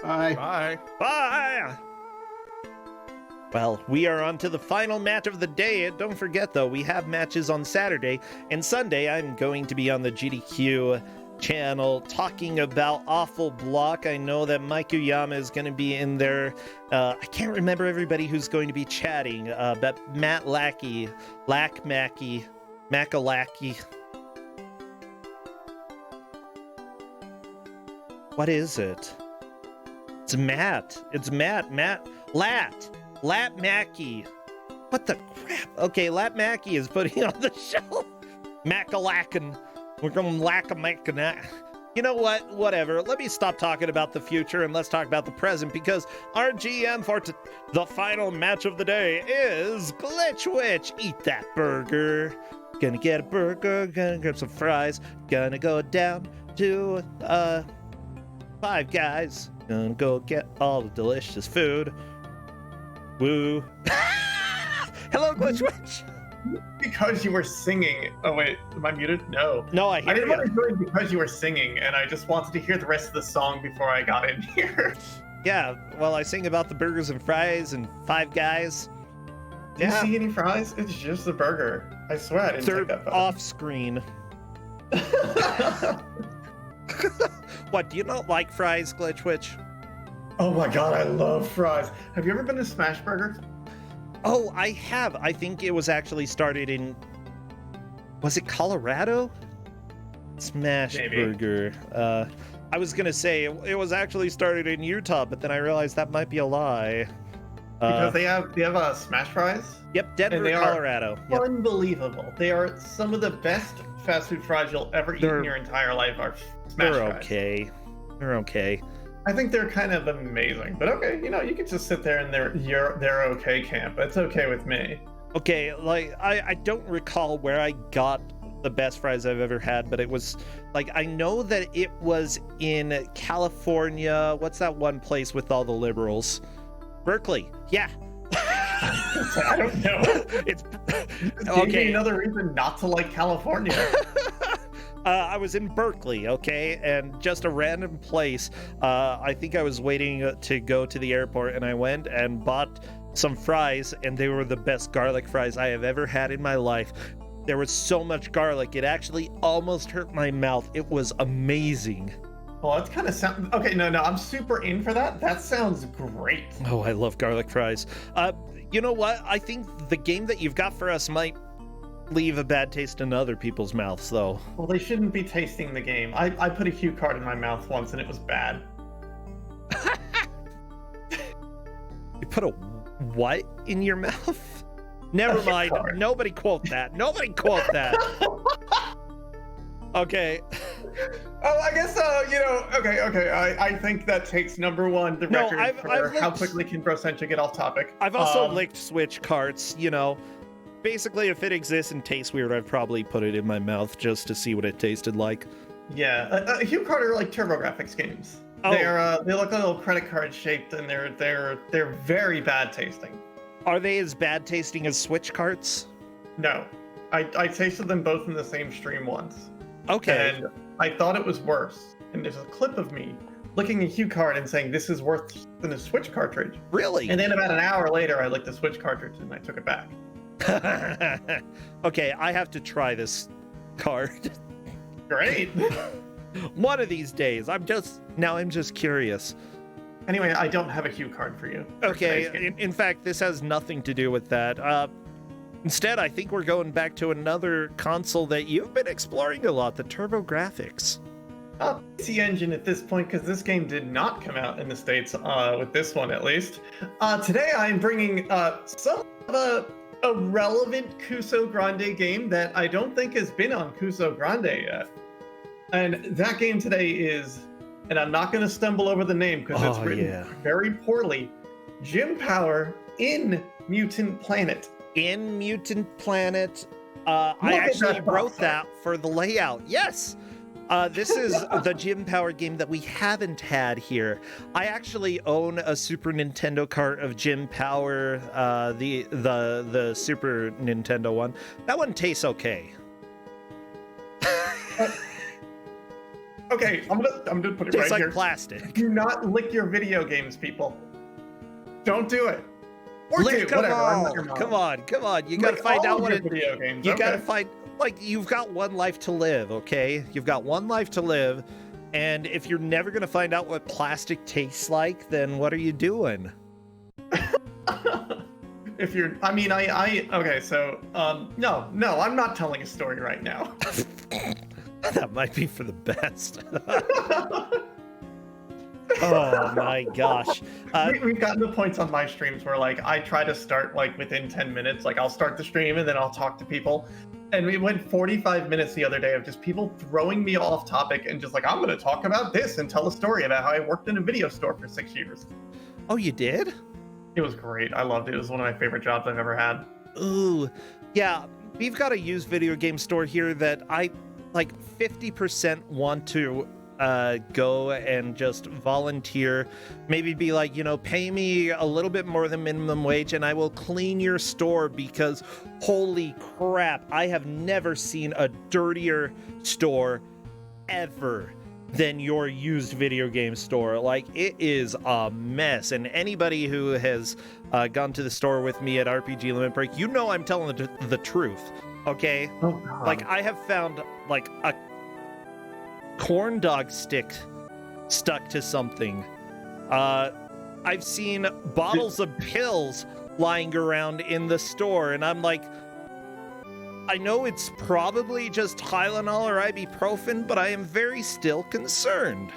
Bye. Bye. Bye! Well, we are on to the final match of the day. Don't forget, though, we have matches on Saturday and Sunday. I'm going to be on the GDQ channel talking about Awful Block. I know that Mike Uyama is going to be in there. I can't remember everybody who's going to be chatting, but Matt Mackey, Mackalacki. What is it? It's Matt. Lat Mackey. What the crap? Okay, Lat Mackey is putting on the show. Mackalacken. We're going to lack-a-mack-a-nack. You know what? Whatever. Let me stop talking about the future and let's talk about the present, because our GM for the final match of the day is Glitch Witch. Eat that burger. Gonna get a burger, gonna get some fries, gonna go down to Five Guys. Gonna go get all the delicious food. Woo. Hello, Glitch Witch. Because you were singing. Oh wait, am I muted? No. No, I didn't hear want you. to join because you were singing, and I just wanted to hear the rest of the song before I got in here. Yeah, well, I sing about the burgers and fries and Five Guys. Do you see any fries? It's just a burger. I swear I didn't They're take that off screen. What, do you not like fries, Glitch Witch? Oh my god, I love fries. Have you ever been to Smash Burger? Oh, I have. I think it was actually started in... Was it Colorado? Smash Maybe. Burger. I was going to say it was actually started in Utah, but then I realized that might be a lie. Because they have Smash fries. Yep, Denver, and they Colorado. Are Yep. unbelievable. They are some of the best fast food fries you'll ever eat in your entire life. Are Smash They're fries. okay. They're okay. I think they're kind of amazing, but okay, you could just sit there in their okay camp. It's okay with me. Okay, like I don't recall where I got the best fries I've ever had, but it was like, I know that it was in California. What's that one place with all the liberals? Berkeley. Yeah. I don't know. It's Give me another reason not to like California. I was in Berkeley, okay, and just a random place. I think I was waiting to go to the airport, and I went and bought some fries, and they were the best garlic fries I have ever had in my life. There was so much garlic, it actually almost hurt my mouth. It was amazing. Well, that's kind of sound. Okay, no, I'm super in for that. That sounds great. Oh, I love garlic fries. You know what? I think the game that you've got for us might leave a bad taste in other people's mouths, though. Well, they shouldn't be tasting the game. I put a cue card in my mouth once, and it was bad. You put a what in your mouth? Never mind. Nobody quote that. Nobody quote that. Okay. Oh, I guess okay. I think that takes number one, the record for how quickly can Brosencha get off topic. I've also licked Switch carts, Basically, if it exists and tastes weird, I've probably put it in my mouth just to see what it tasted like. Yeah, Hue Card are like TurboGrafx games. Oh. They look like little credit card shaped, and they're very bad tasting. Are they as bad tasting as Switch carts? No, I tasted them both in the same stream once. Okay. And I thought it was worse. And there's a clip of me licking a Hue Card and saying this is worse than a Switch cartridge. Really? And then about an hour later, I licked the Switch cartridge and I took it back. Okay, I have to try this card. Great. One of these days. I'm just curious. Anyway, I don't have a Hue Card for you. Okay, in fact, this has nothing to do with that. Instead, I think we're going back to another console that you've been exploring a lot, the TurboGrafx. PC Engine at this point, because this game did not come out in the States, with this one at least. Today I'm bringing some of a relevant Kuso6rande game that I don't think has been on Kuso6rande yet. And that game today is, and I'm not going to stumble over the name because it's written very poorly, Gym Power in Mutant Planet. In Mutant Planet. I actually wrote that for the layout. Yes! This is the Gym Power game that we haven't had here. I actually own a Super Nintendo cart of Gym Power, the Super Nintendo one. That one tastes okay. Okay, I'm gonna put it Tastes right like here. plastic. Do not lick your video games, people. Don't do it. Or Lick do, them whatever. I'm all. not your mom. Come on. You gotta Lick find all out of what your it. video games. You Okay. gotta find, like, you've got one life to live, okay? You've got one life to live, and if you're never gonna find out what plastic tastes like, then what are you doing? If you're, I mean, okay, so, no, I'm not telling a story right now. That might be for the best. Oh my gosh. We've gotten to points on my streams where, like, I try to start, like, within 10 minutes. Like, I'll start the stream and then I'll talk to people. And we went 45 minutes the other day of just people throwing me off topic and just like, I'm going to talk about this and tell a story about how I worked in a video store for 6 years. Oh, you did? It was great. I loved it. It was one of my favorite jobs I've ever had. Ooh, yeah. We've got a used video game store here that I, like, 50% want to go and just volunteer, maybe be like, you know, pay me a little bit more than minimum wage and I will clean your store, because holy crap, I have never seen a dirtier store ever than your used video game store. Like, it is a mess. And anybody who has gone to the store with me at RPG Limit Break, you know I'm telling the truth, okay? Oh, God. Like, I have found, like, a corn dog stick stuck to something. I've seen bottles of pills lying around in the store, and I'm like, I know it's probably just Tylenol or ibuprofen, but I am very still concerned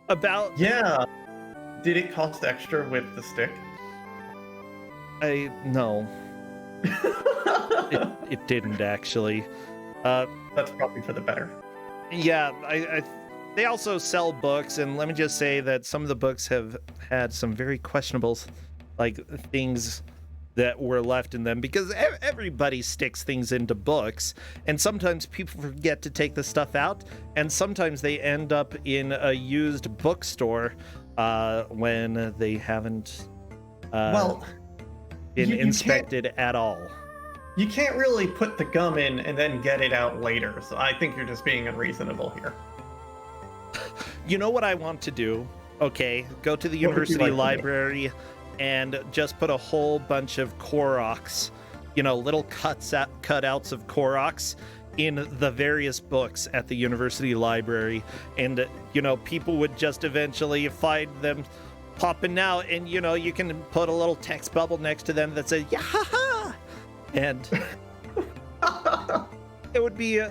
about... Yeah. Did it cost extra with the stick? No. It didn't, actually. That's probably for the better. Yeah, they also sell books, and let me just say that some of the books have had some very questionable, like, things that were left in them, because everybody sticks things into books, and sometimes people forget to take the stuff out, and sometimes they end up in a used bookstore when they haven't been inspected at all. You can't really put the gum in and then get it out later, so I think you're just being unreasonable here. You know what I want to do? Okay, go to the What would you university like to do? library and just put a whole bunch of Koroks, you know, little cutouts of Koroks in the various books at the university library. And, you know, people would just eventually find them popping out, and, you know, you can put a little text bubble next to them that says, yeah, ha, ha. And it would be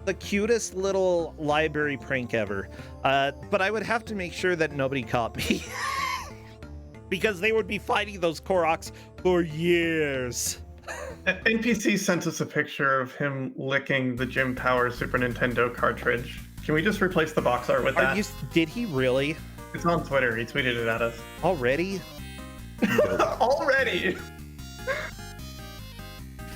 the cutest little library prank ever. But I would have to make sure that nobody caught me. Because they would be fighting those Koroks for years. NPC sent us a picture of him licking the Jim Power Super Nintendo cartridge. Can we just replace the box art with that? Did he really? It's on Twitter. He tweeted it at us. Already? Already!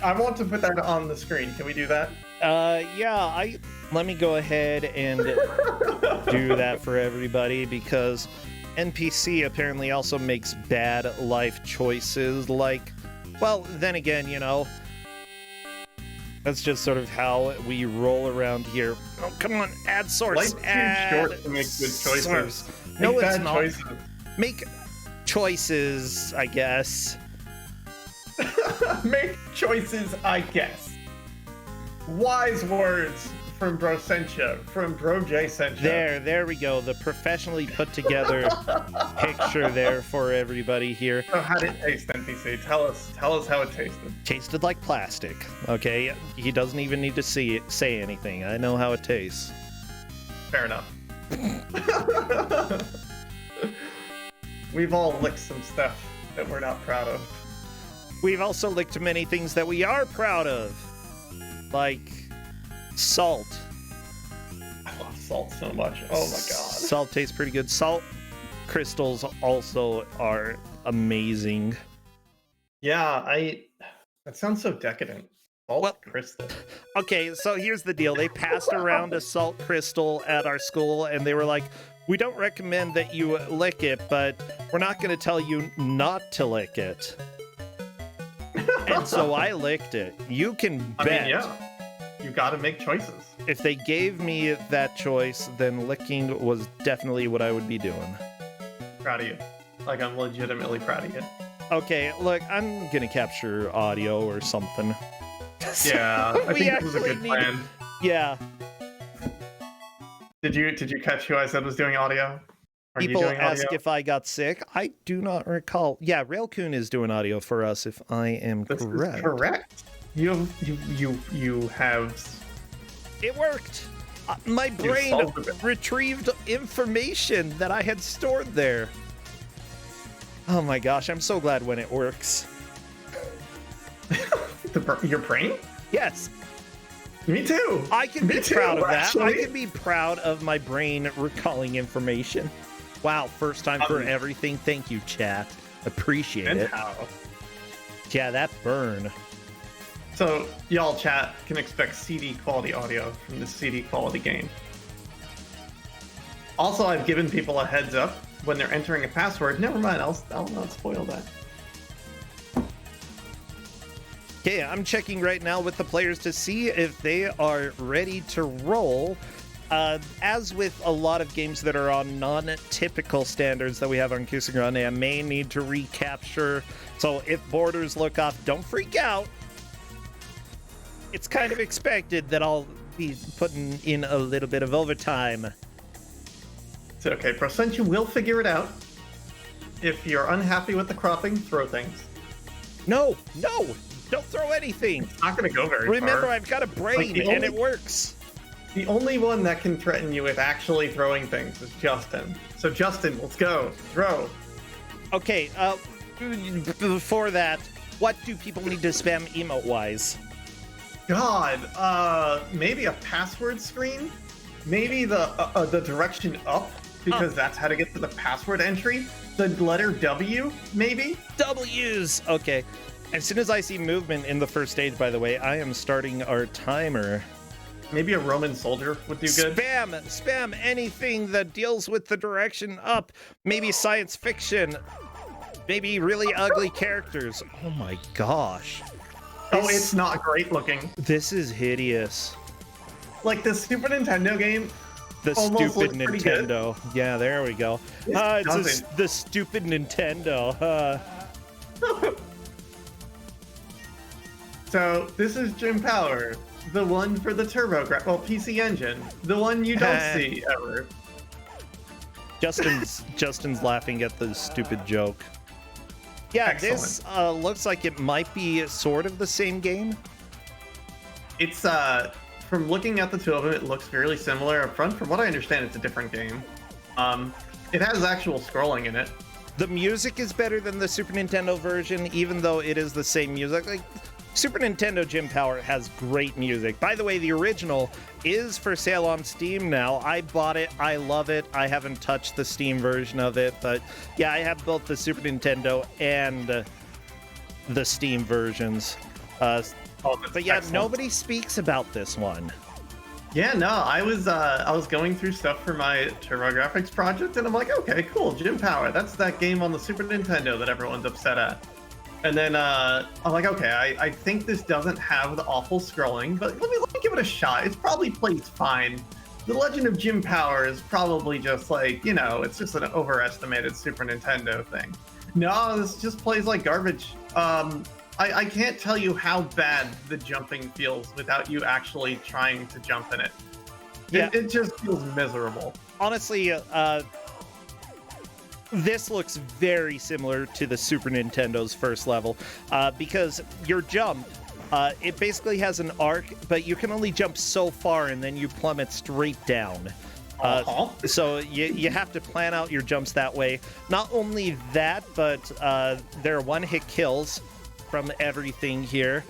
I want to put that on the screen. Can we do that? Yeah, let me go ahead and do that for everybody, because NPC apparently also makes bad life choices, like, well, then again, you know, that's just sort of how we roll around here. Oh, come on, add source. Life's too short to make good choices. Source. Make No, it's bad not. choices. Make choices, I guess. Make choices, I guess. Wise words from Bro Sencha, from Bro J Sencha. There we go. The professionally put together picture there for everybody here. So how did it taste, NPC? Tell us how it tasted. Tasted like plastic. Okay, he doesn't even need to say anything. I know how it tastes. Fair enough. We've all licked some stuff that we're not proud of. We've also licked many things that we are proud of, like salt. I love salt so much. Oh my god. Salt tastes pretty good. Salt crystals also are amazing. Yeah, that sounds so decadent. Salt crystal. Okay, so here's the deal. They passed around a salt crystal at our school, and they were like, we don't recommend that you lick it, but we're not going to tell you not to lick it. And so I licked it. You can bet. I mean, yeah. You gotta make choices. If they gave me that choice, then licking was definitely what I would be doing. Proud of you. Like, I'm legitimately proud of you. Okay, look, I'm gonna capture audio or something. Yeah, I We think this was a good actually plan. Yeah, Did you catch who I said was doing audio? Are people you doing ask audio? if I got sick. I do not recall. Yeah, Railcoon is doing audio for us, if I am This correct. is correct. You have. It worked. My brain solved it. retrieved information that I had stored there. Oh my gosh, I'm so glad when it works. Your brain? Yes, Me too. I can be Me too, proud of that. I actually. can be proud of my brain recalling information. Wow, first time for everything. Thank you, chat. Appreciate And it. how? Yeah, that burn. So, y'all chat can expect CD quality audio from this CD quality game. Also, I've given people a heads up when they're entering a password. Never mind, I'll not spoil that. Okay, I'm checking right now with the players to see if they are ready to roll. As with a lot of games that are on non-typical standards that we have on Kuso6rande, I may need to recapture. So if borders look off, don't freak out. It's kind of expected that I'll be putting in a little bit of overtime. It's okay, Percent, you will figure it out. If you're unhappy with the cropping, throw things. No, don't throw anything. It's not gonna go very Remember, far. I've got a brain, the and only- it works. The only one that can threaten you with actually throwing things is Justin. So Justin, let's go. Throw. Okay, before that, what do people need to spam emote-wise? God, maybe a password screen? Maybe the direction up, because that's how to get to the password entry. The letter W, maybe? W's! Okay. As soon as I see movement in the first stage, by the way, I am starting our timer. Maybe a Roman soldier would do good. Spam anything that deals with the direction up. Maybe science fiction. Maybe really ugly characters. Oh my gosh. Oh, it's not great looking. This is hideous. Like the Super Nintendo game. The Almost stupid looks pretty good. Nintendo. Yeah, there we go. It doesn't. The stupid Nintendo. So this is Jim Power, the one for the PC Engine, the one you don't see ever. Justin's laughing at the stupid joke. Yeah, Excellent. this looks like it might be sort of the same game. It's from looking at the two of them, it looks fairly similar up front. From what I understand, it's a different game. It has actual scrolling in it. The music is better than the Super Nintendo version, even though it is the same music. Like, Super Nintendo Jim Power has great music. By the way, the original is for sale on Steam now. I bought it. I love it. I haven't touched the Steam version of it, but yeah, I have both the Super Nintendo and the Steam versions. That's But yeah, excellent. nobody speaks about this one. Yeah, no, I was going through stuff for my TurboGrafx project, and I'm like, okay, cool, Jim Power. That's that game on the Super Nintendo that everyone's upset at. And then I'm like, okay, I think this doesn't have the awful scrolling, but let me give it a shot. It probably plays fine. The Legend of Jim Power is probably just like, it's just an overestimated Super Nintendo thing. No, this just plays like garbage. I can't tell you how bad the jumping feels without you actually trying to jump in it. Yeah. It just feels miserable. Honestly, this looks very similar to the Super Nintendo's first level, because your jump, it basically has an arc, but you can only jump so far and then you plummet straight down. So you have to plan out your jumps that way. Not only that, but there are one-hit kills from everything here.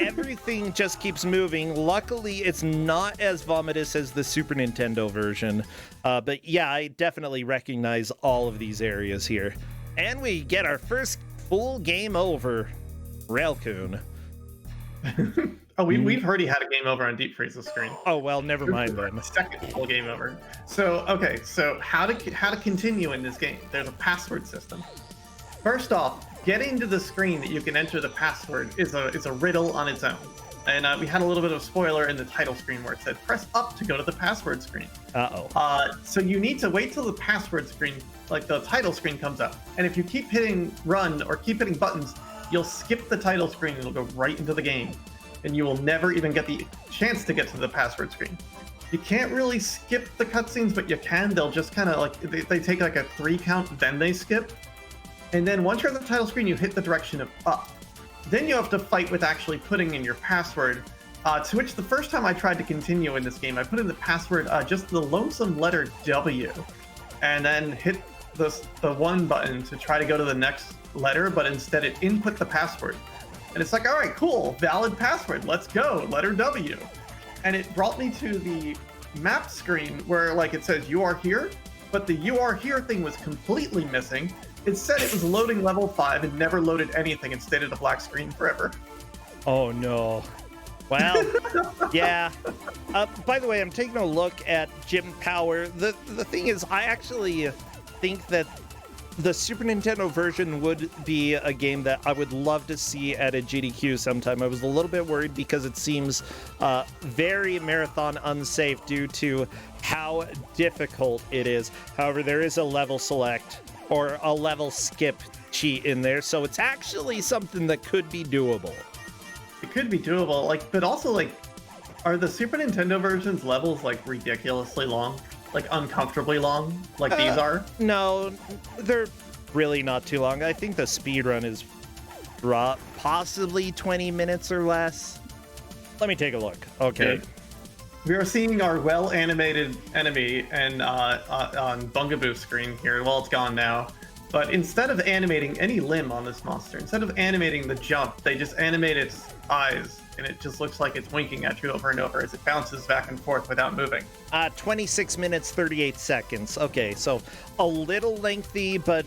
Everything just keeps moving. Luckily, it's not as vomitous as the Super Nintendo version. But yeah, I definitely recognize all of these areas here. And we get our first full game over. Railcoon. Oh, we've already had a game over on Deep Freeze's screen. Oh, well, never mind then. Second full game over. So, okay, so how to continue in this game? There's a password system. First off, getting to the screen that you can enter the password is a riddle on its own. and we had a little bit of a spoiler in the title screen where it said press up to go to the password screen. So you need to wait till the password screen, like the title screen, comes up. And if you keep hitting run or keep hitting buttons, you'll skip the title screen and it'll go right into the game. And you will never even get the chance to get to the password screen. You can't really skip the cutscenes, but you can. They'll just kind of like, they take like a 3 count, then they skip. And then once you're at the title screen, you hit the direction of up. Then you have to fight with actually putting in your password, to which the first time I tried to continue in this game, I put in the password, just the lonesome letter W, and then hit the 1 button to try to go to the next letter, but instead it input the password. And it's like, all right, cool, valid password, let's go, letter W. And it brought me to the map screen where like it says you are here, but the you are here thing was completely missing. It said it was loading level 5 and never loaded anything and stayed at a black screen forever. Oh no. Well, yeah. By the way, I'm taking a look at Gym Power. The thing is, I actually think that the Super Nintendo version would be a game that I would love to see at a GDQ sometime. I was a little bit worried because it seems very marathon unsafe due to how difficult it is. However, there is a level select or a level skip cheat in there, so it's actually something that could be doable. It could be doable, like, but also like, are the Super Nintendo versions levels like ridiculously long? Like uncomfortably long, like these are? No, they're really not too long. I think the speed run is possibly 20 minutes or less. Let me take a look. Okay. Yeah. We are seeing our well-animated enemy and on Bungaboo's screen here. Well, it's gone now. But instead of animating any limb on this monster, instead of animating the jump, they just animate its eyes, and it just looks like it's winking at you over and over as it bounces back and forth without moving. 26 minutes, 38 seconds. Okay, so a little lengthy, but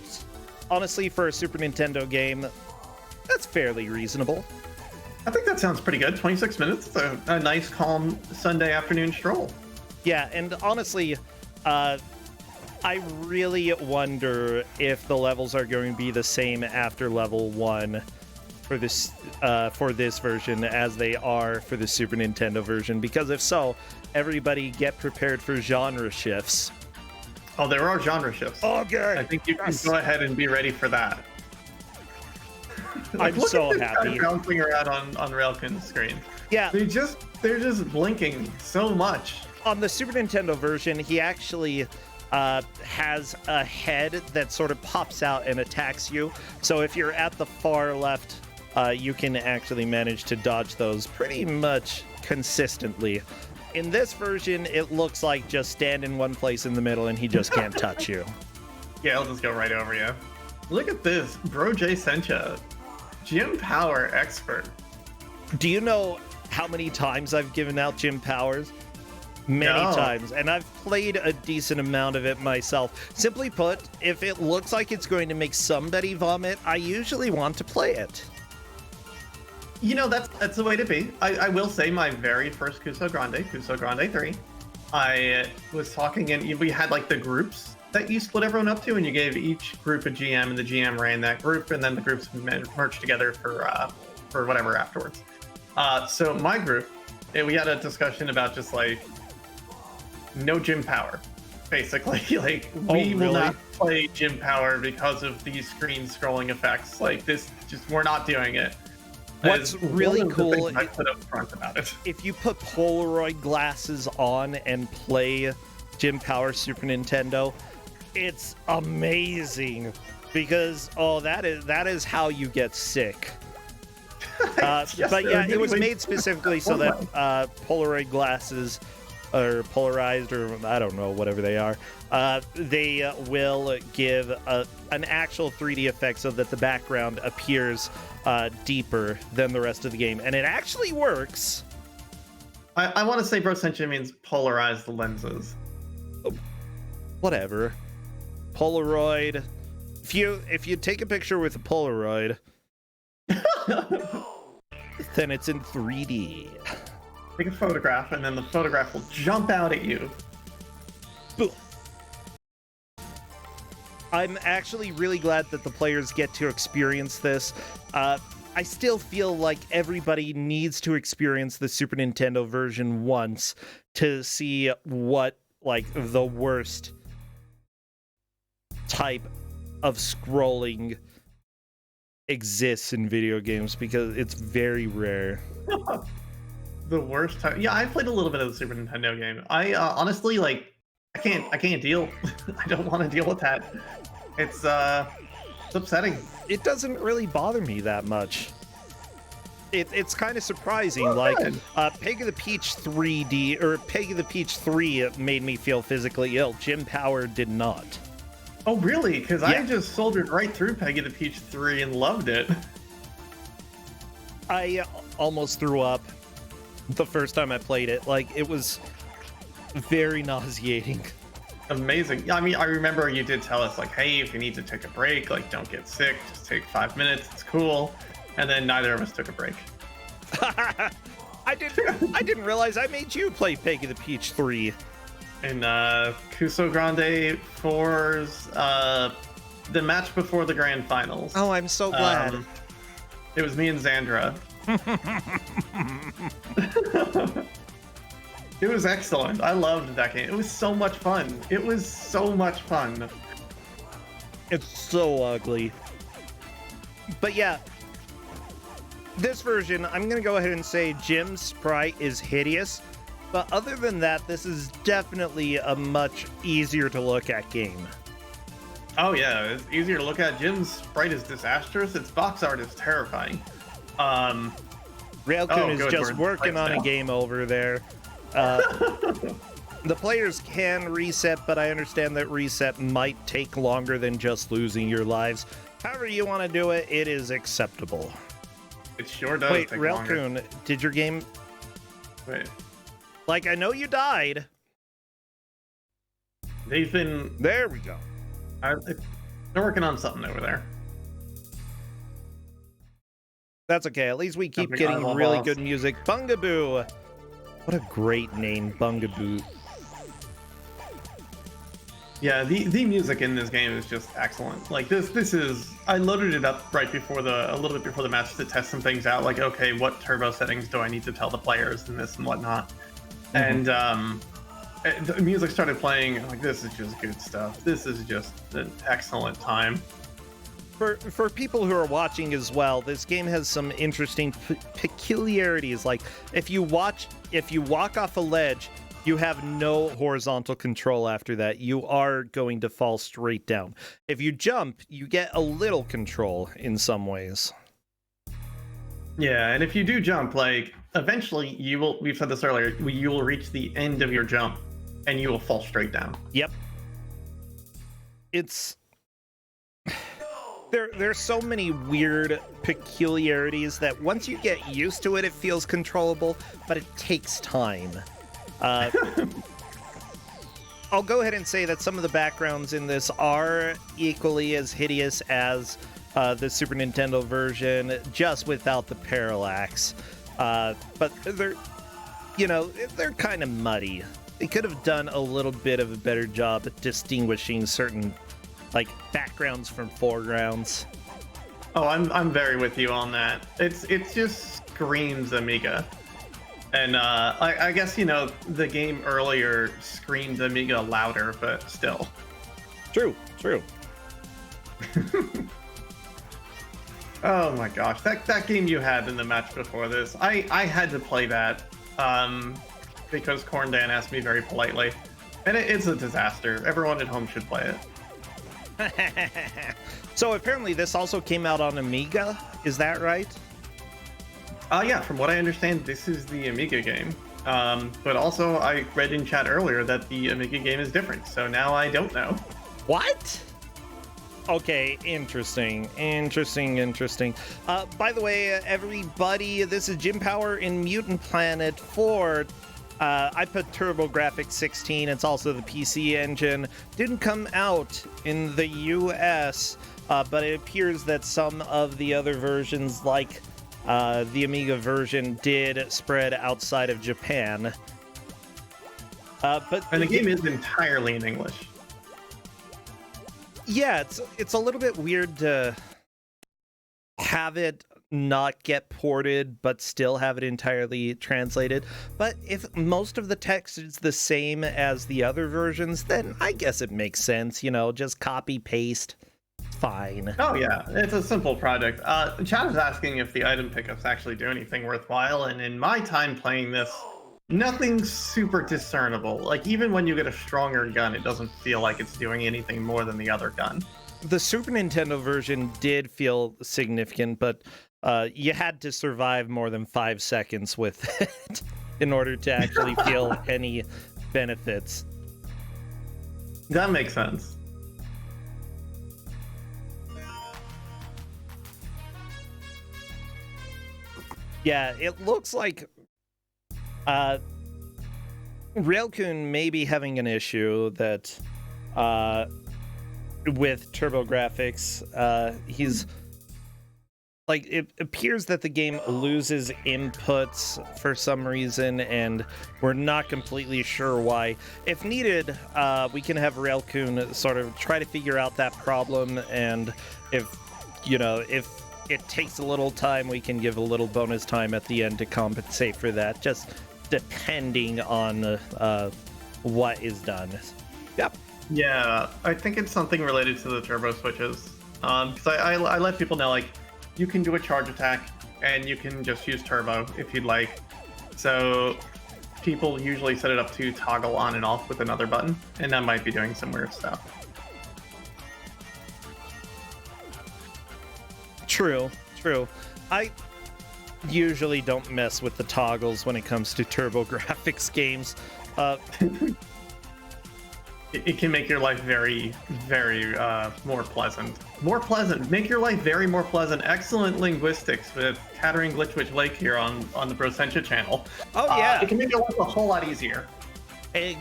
honestly, for a Super Nintendo game, that's fairly reasonable. I think that sounds pretty good. 26 minutes, it's a nice, calm Sunday afternoon stroll. Yeah, and honestly, I really wonder if the levels are going to be the same after level 1 for this version as they are for the Super Nintendo version, because if so, everybody get prepared for genre shifts. Oh, there are genre shifts. Okay. I think you can go ahead and be ready for that. I'm so happy. Bouncing around on Railkin's screen. Yeah. They're just blinking so much. On the Super Nintendo version, he actually has a head that sort of pops out and attacks you. So if you're at the far left, you can actually manage to dodge those pretty much consistently. In this version, it looks like just stand in one place in the middle and he just can't touch you. Yeah, he'll just go right over you. Look at this. Bro J Sencha. Gym Power expert. Do you know how many times I've given out Gym Powers? Many times, and I've played a decent amount of it myself. Simply put, if it looks like it's going to make somebody vomit, I usually want to play it. You know, that's the way to be. I will say my very first Kuso6rande 3, I was talking and we had like the groups that you split everyone up to, and you gave each group a GM, and the GM ran that group, and then the groups merged together for whatever afterwards. So my group, we had a discussion about just like no Gym Power, basically. Like we will not play Gym Power because of these screen scrolling effects. Like this, just we're not doing it. What's really cool I put up front about it. If you put Polaroid glasses on and play Gym Power Super Nintendo, it's amazing because that is how you get sick. Yes, but yeah, it was made specifically so that Polaroid glasses, or polarized, or I don't know, whatever they are, they will give an actual 3D effect so that the background appears deeper than the rest of the game, and it actually works. I want to say Bro Sencha means polarized lenses. Whatever. Polaroid. If you take a picture with a Polaroid, then it's in 3D. Take a photograph, and then the photograph will jump out at you. Boom. I'm actually really glad that the players get to experience this. I still feel like everybody needs to experience the Super Nintendo version once to see what, like, the worst type of scrolling exists in video games, because it's very rare. The worst time. Yeah, I played a little bit of the Super Nintendo game. I honestly, like, I can't deal. I don't want to deal with that. It's upsetting. It doesn't really bother me that much. It's kind of surprising. Oh, like, good. Peggy the Peach 3D, or Peggy the Peach 3 made me feel physically ill. Jim Power did not. Oh, really? Because Yeah. I just soldiered right through Peggy the Peach 3 and loved it. I almost threw up the first time I played it. Like, it was very nauseating. Amazing. Yeah, I mean, I remember you did tell us, like, hey, if you need to take a break, like, don't get sick, just take 5 minutes, it's cool. And then neither of us took a break. I didn't realize I made you play Peggy the Peach 3. In Kuso6rande 4's the match before the grand finals. Oh, I'm so glad. It was me and Xandra. It was excellent. I loved that game. It was so much fun. It was so much fun. It's so ugly. But yeah, this version, I'm going to go ahead and say Jim's sprite is hideous. But other than that, this is definitely a much easier to look at game. Oh yeah, it's easier to look at. Jim's sprite is disastrous. Its box art is terrifying. Railcoon is good, just we're working on a now. game over there. The players can reset, but I understand that reset might take longer than just losing your lives. However you want to do it, it is acceptable. It sure does. Wait, take longer. Railcoon, did your game... Wait, Like, I know you died. they've been. There we go. They're working on something over there. That's okay. At least we keep Something getting eyeball really balls. good music. Bungaboo. What a great name, Bungaboo. Yeah, the music in this game is just excellent. Like this is. I loaded it up right before a little bit before the match to test some things out. Like, okay, what turbo settings do I need to tell the players and this and whatnot. And the music started playing. I'm like, this is just good stuff. This is just an excellent time. For people who are watching as well, this game has some interesting peculiarities. Like, if you walk off a ledge, you have no horizontal control after that. You are going to fall straight down. If you jump, you get a little control in some ways. Yeah, and if you do jump, like, eventually you will. We've said this earlier. You will reach the end of your jump, and you will fall straight down. Yep. It's... There's so many weird peculiarities that once you get used to it, it feels controllable, but it takes time. I'll go ahead and say that some of the backgrounds in this are equally as hideous as the Super Nintendo version, just without the parallax. But they're kind of muddy. They could have done a little bit of a better job at distinguishing certain, like, backgrounds from foregrounds. Oh, I'm very with you on that. It just screams Amiga. And I guess, the game earlier screamed Amiga louder, but still. True. Oh my gosh, that game you had in the match before this, I had to play that because Corn Dan asked me very politely. And it's a disaster. Everyone at home should play it. So apparently this also came out on Amiga, is that right? Yeah, from what I understand, this is the Amiga game. But also, I read in chat earlier that the Amiga game is different, so now I don't know. What? Okay, interesting. By the way, everybody, this is Jim Power in Mutant Planet 4. I put TurboGrafx 16. It's also the PC engine. Didn't come out in the US, but it appears that some of the other versions, like the Amiga version, did spread outside of Japan. And the game is entirely in English. Yeah, it's a little bit weird to have it not get ported but still have it entirely translated. But if most of the text is the same as the other versions, then I guess it makes sense, just copy paste. Fine. Oh yeah, it's a simple project. Chad is asking if the item pickups actually do anything worthwhile, and in my time playing this, nothing super discernible. Like, even when you get a stronger gun, it doesn't feel like it's doing anything more than the other gun. The Super Nintendo version did feel significant, but you had to survive more than 5 seconds with it in order to actually feel any benefits. That makes sense. Yeah, it looks like Railcoon may be having an issue that with TurboGrafx. He's like, it appears that the game loses inputs for some reason, and we're not completely sure why. If needed, we can have Railcoon sort of try to figure out that problem, and if it takes a little time, we can give a little bonus time at the end to compensate for that, just depending on what is done. Yep. Yeah, I think it's something related to the turbo switches. Because I let people know, like, you can do a charge attack, and you can just use turbo if you'd like. So people usually set it up to toggle on and off with another button, and that might be doing some weird stuff. True. I usually don't mess with the toggles when it comes to TurboGrafx games. It can make your life very, very more pleasant. More pleasant. Make your life very more pleasant. Excellent linguistics with Tattering Glitchwitch Lake here on the Brosentia channel. Oh, yeah. It can make your life a whole lot easier. It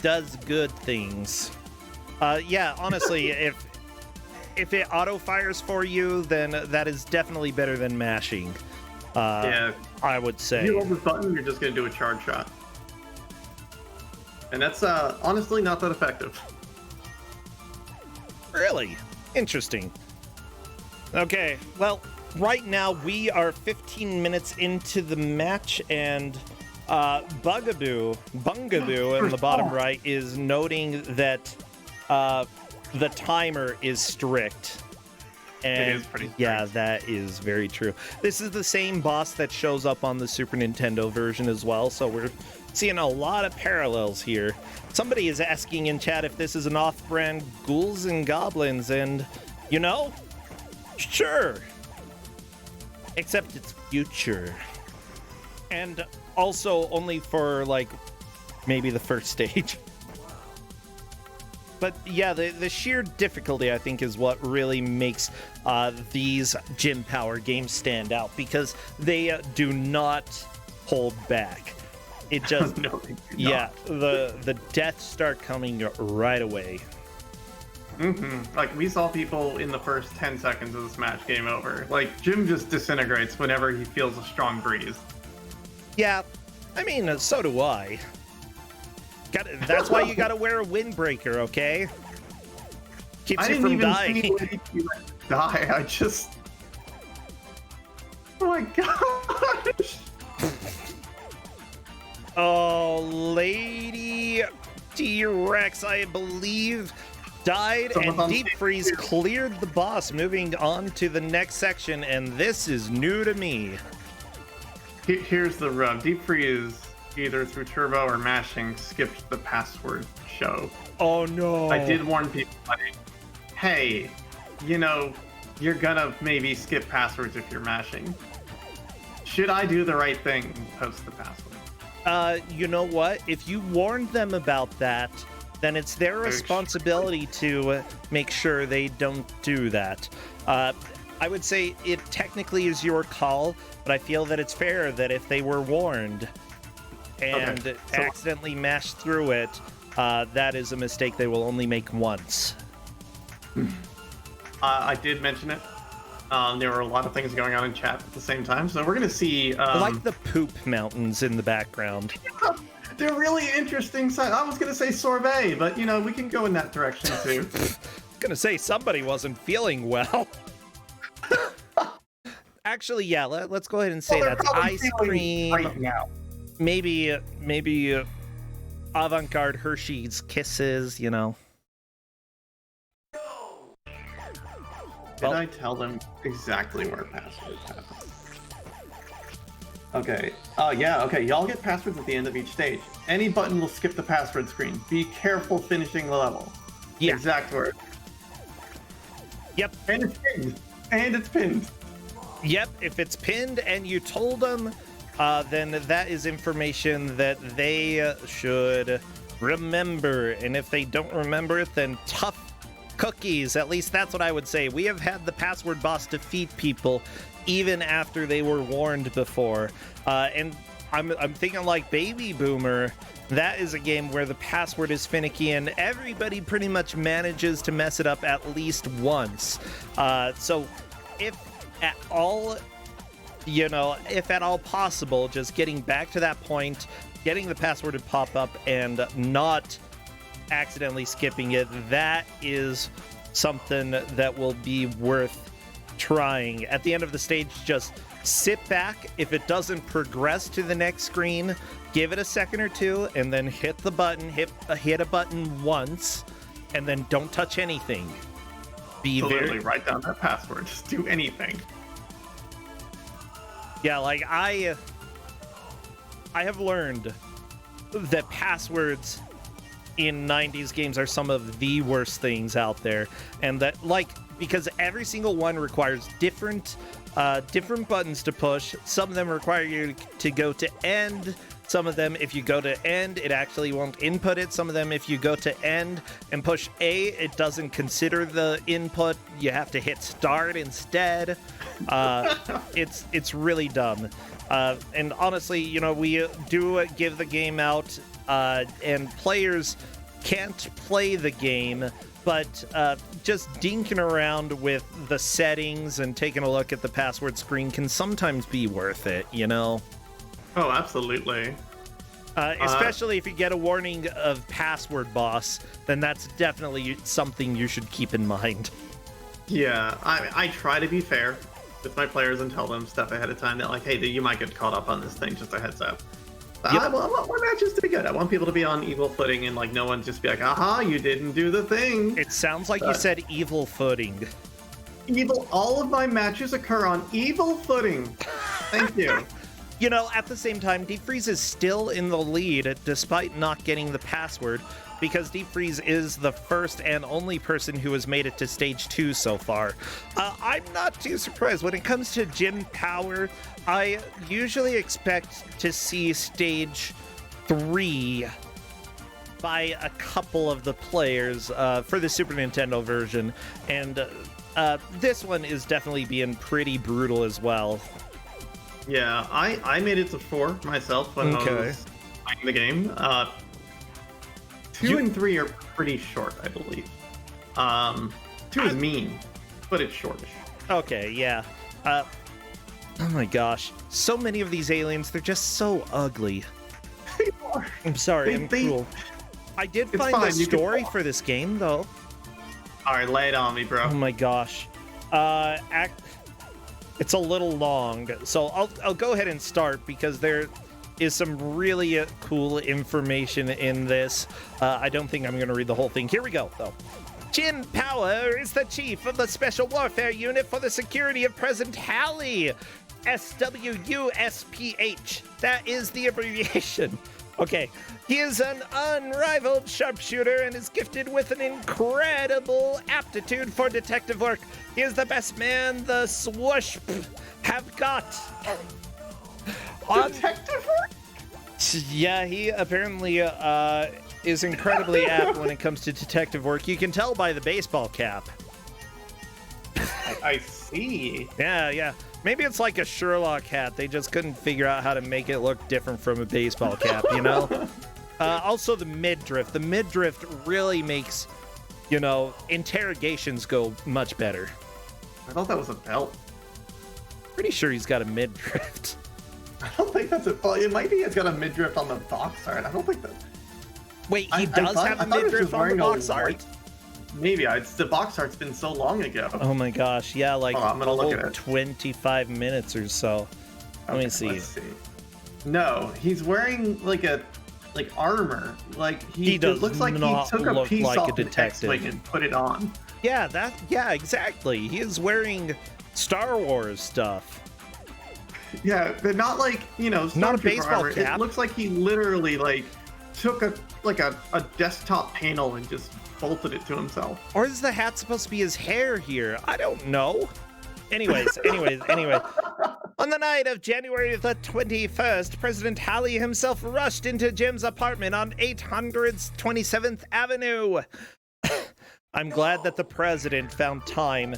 does good things. Yeah, honestly, if it auto-fires for you, then that is definitely better than mashing. Yeah. I would say. If you hold this button, you're just going to do a charge shot. And that's honestly not that effective. Really? Interesting. Okay, well, right now we are 15 minutes into the match, and Bungaboo in the bottom right is noting that the timer is strict. And it is pretty strict. Yeah, that is very true. This is the same boss that shows up on the Super Nintendo version as well, so we're seeing a lot of parallels here. Somebody is asking in chat if this is an off-brand Ghouls and Goblins, and sure. Except it's future. And also only for, like, maybe the first stage. But yeah, the sheer difficulty, I think, is what really makes these Gym Power games stand out, because they do not hold back. It just, No, yeah, the deaths start coming right away. Like, we saw people in the first 10 seconds of this match, game over. Like, Jim just disintegrates whenever he feels a strong breeze. Yeah, I mean, so do I. That's why you gotta wear a windbreaker, okay? Keeps you from dying. See what he die. I just... Oh my gosh! Oh, Lady T-Rex, I believe, died, and Deep Freeze cleared the boss, moving on to the next section, and this is new to me. Here's the rub. Deep Freeze, either through turbo or mashing, skipped the password show. Oh no. I did warn people, like, hey, you're gonna maybe skip passwords if you're mashing. Should I do the right thing and post the password? You know what? If you warned them about that, then it's their responsibility to make sure they don't do that. I would say it technically is your call, but I feel that it's fair that if they were warned and accidentally mashed through it, that is a mistake they will only make once. I did mention it. There were a lot of things going on in chat at the same time, so we're going to see... I like the poop mountains in the background. They're really interesting. I was going to say sorbet, but, we can go in that direction, too. Gonna say somebody wasn't feeling well. Actually, yeah. Let's go ahead and say they're that's probably ice feeling cream. right now. Maybe avant-garde Hershey's Kisses. You know. Did I tell them exactly where passwords happen? Okay. Yeah, okay. Y'all get passwords at the end of each stage. Any button will skip the password screen. Be careful finishing the level. Yeah. Exact word. Yep. And it's pinned. And it's pinned. Yep. If it's pinned and you told them, then that is information that they should remember. And if they don't remember it, then tough cookies. At least that's what I would say. We have had the password boss defeat people even after they were warned before. And I'm thinking like Baby Boomer. That is a game where the password is finicky and everybody pretty much manages to mess it up at least once. So if at all, if at all possible, just getting back to that point, getting the password to pop up and not accidentally skipping it, that is something that will be worth trying. At the end of the stage, just sit back. If it doesn't progress to the next screen, give it a second or two, and then hit the button, hit a button once, and then don't touch anything. Be literally write down that password. Just do anything. Yeah, like I have learned that passwords in 90s games are some of the worst things out there, and that because every single one requires different buttons to push. Some of them require you to go to end. Some of them, if you go to end, it actually won't input it. Some of them, if you go to end and push A, it doesn't consider the input. You have to hit start instead. It's really dumb. And honestly, we do give the game out, and players can't play the game, but just dinking around with the settings and taking a look at the password screen can sometimes be worth it, Oh, absolutely. Especially if you get a warning of password boss, then that's definitely something you should keep in mind. Yeah, I try to be fair with my players and tell them stuff ahead of time that hey, you might get caught up on this thing, just a heads up. Yep. I want my matches to be good. I want people to be on equal footing and no one just be like, aha, you didn't do the thing. It sounds like you said evil footing. All of my matches occur on evil footing. Thank you. At the same time, Deep Freeze is still in the lead despite not getting the password, because Deep Freeze is the first and only person who has made it to stage 2 so far. I'm not too surprised. When it comes to Jim Power, I usually expect to see stage 3 by a couple of the players for the Super Nintendo version, and this one is definitely being pretty brutal as well. Yeah, I made it to 4 myself when I was playing the game. 2 and 3 are pretty short, I believe. 2 is mean, but it's shortish. Okay, yeah. Oh my gosh. So many of these aliens, they're just so ugly. They are. I'm sorry, I'm cruel. I did find the story for this game, though. Alright, lay it on me, bro. Oh my gosh. It's a little long, so I'll go ahead and start because there is some really cool information in this. I don't think I'm going to read the whole thing. Here we go, though. Jim Power is the chief of the Special Warfare Unit for the security of President Halley. SWUSPH. That is the abbreviation. Okay. He is an unrivaled sharpshooter and is gifted with an incredible aptitude for detective work. He is the best man the swoosh have got. Detective work? Yeah, he apparently is incredibly apt when it comes to detective work. You can tell by the baseball cap. I see. Yeah. Maybe it's like a Sherlock hat. They just couldn't figure out how to make it look different from a baseball cap, Also the midriff. The midriff really makes, interrogations go much better. I thought that was a belt. Pretty sure he's got a midriff. I don't think that's it. Well, it might be it's got a midriff on the box art. I don't think that... Wait, he does have a midriff on the box art? maybe. The box art's been so long ago. Oh my gosh, yeah, like I'm gonna look at it. 25 minutes or so. Let me see. Let's see. No, he's wearing like armor. Like he does it looks like he not took a look piece like a off an detective. X-Wing and put it on. Yeah, exactly. He is wearing Star Wars stuff. Yeah, but not like, Not a Stormtrooper baseball armor. cap. It looks like he literally took a desktop panel and just bolted it to himself. Or is the hat supposed to be his hair here? I don't know. Anyways. On the night of January the 21st, President Halley himself rushed into Jim's apartment on 827th Avenue. I'm glad that the president found time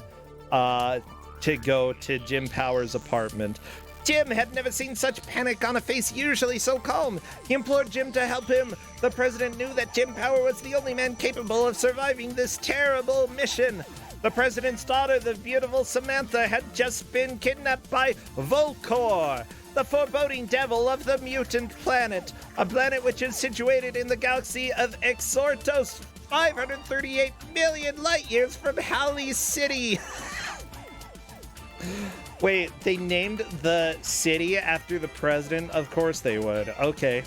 to go to Jim Power's apartment. Jim had never seen such panic on a face usually so calm. He implored Jim to help him. The president knew that Jim Power was the only man capable of surviving this terrible mission. The president's daughter, the beautiful Samantha, had just been kidnapped by Volcor, the foreboding devil of the Mutant planet, a planet which is situated in the galaxy of Exortos, 538 million light years from Halley City. Wait, they named the city after the president? Of course they would. Okay.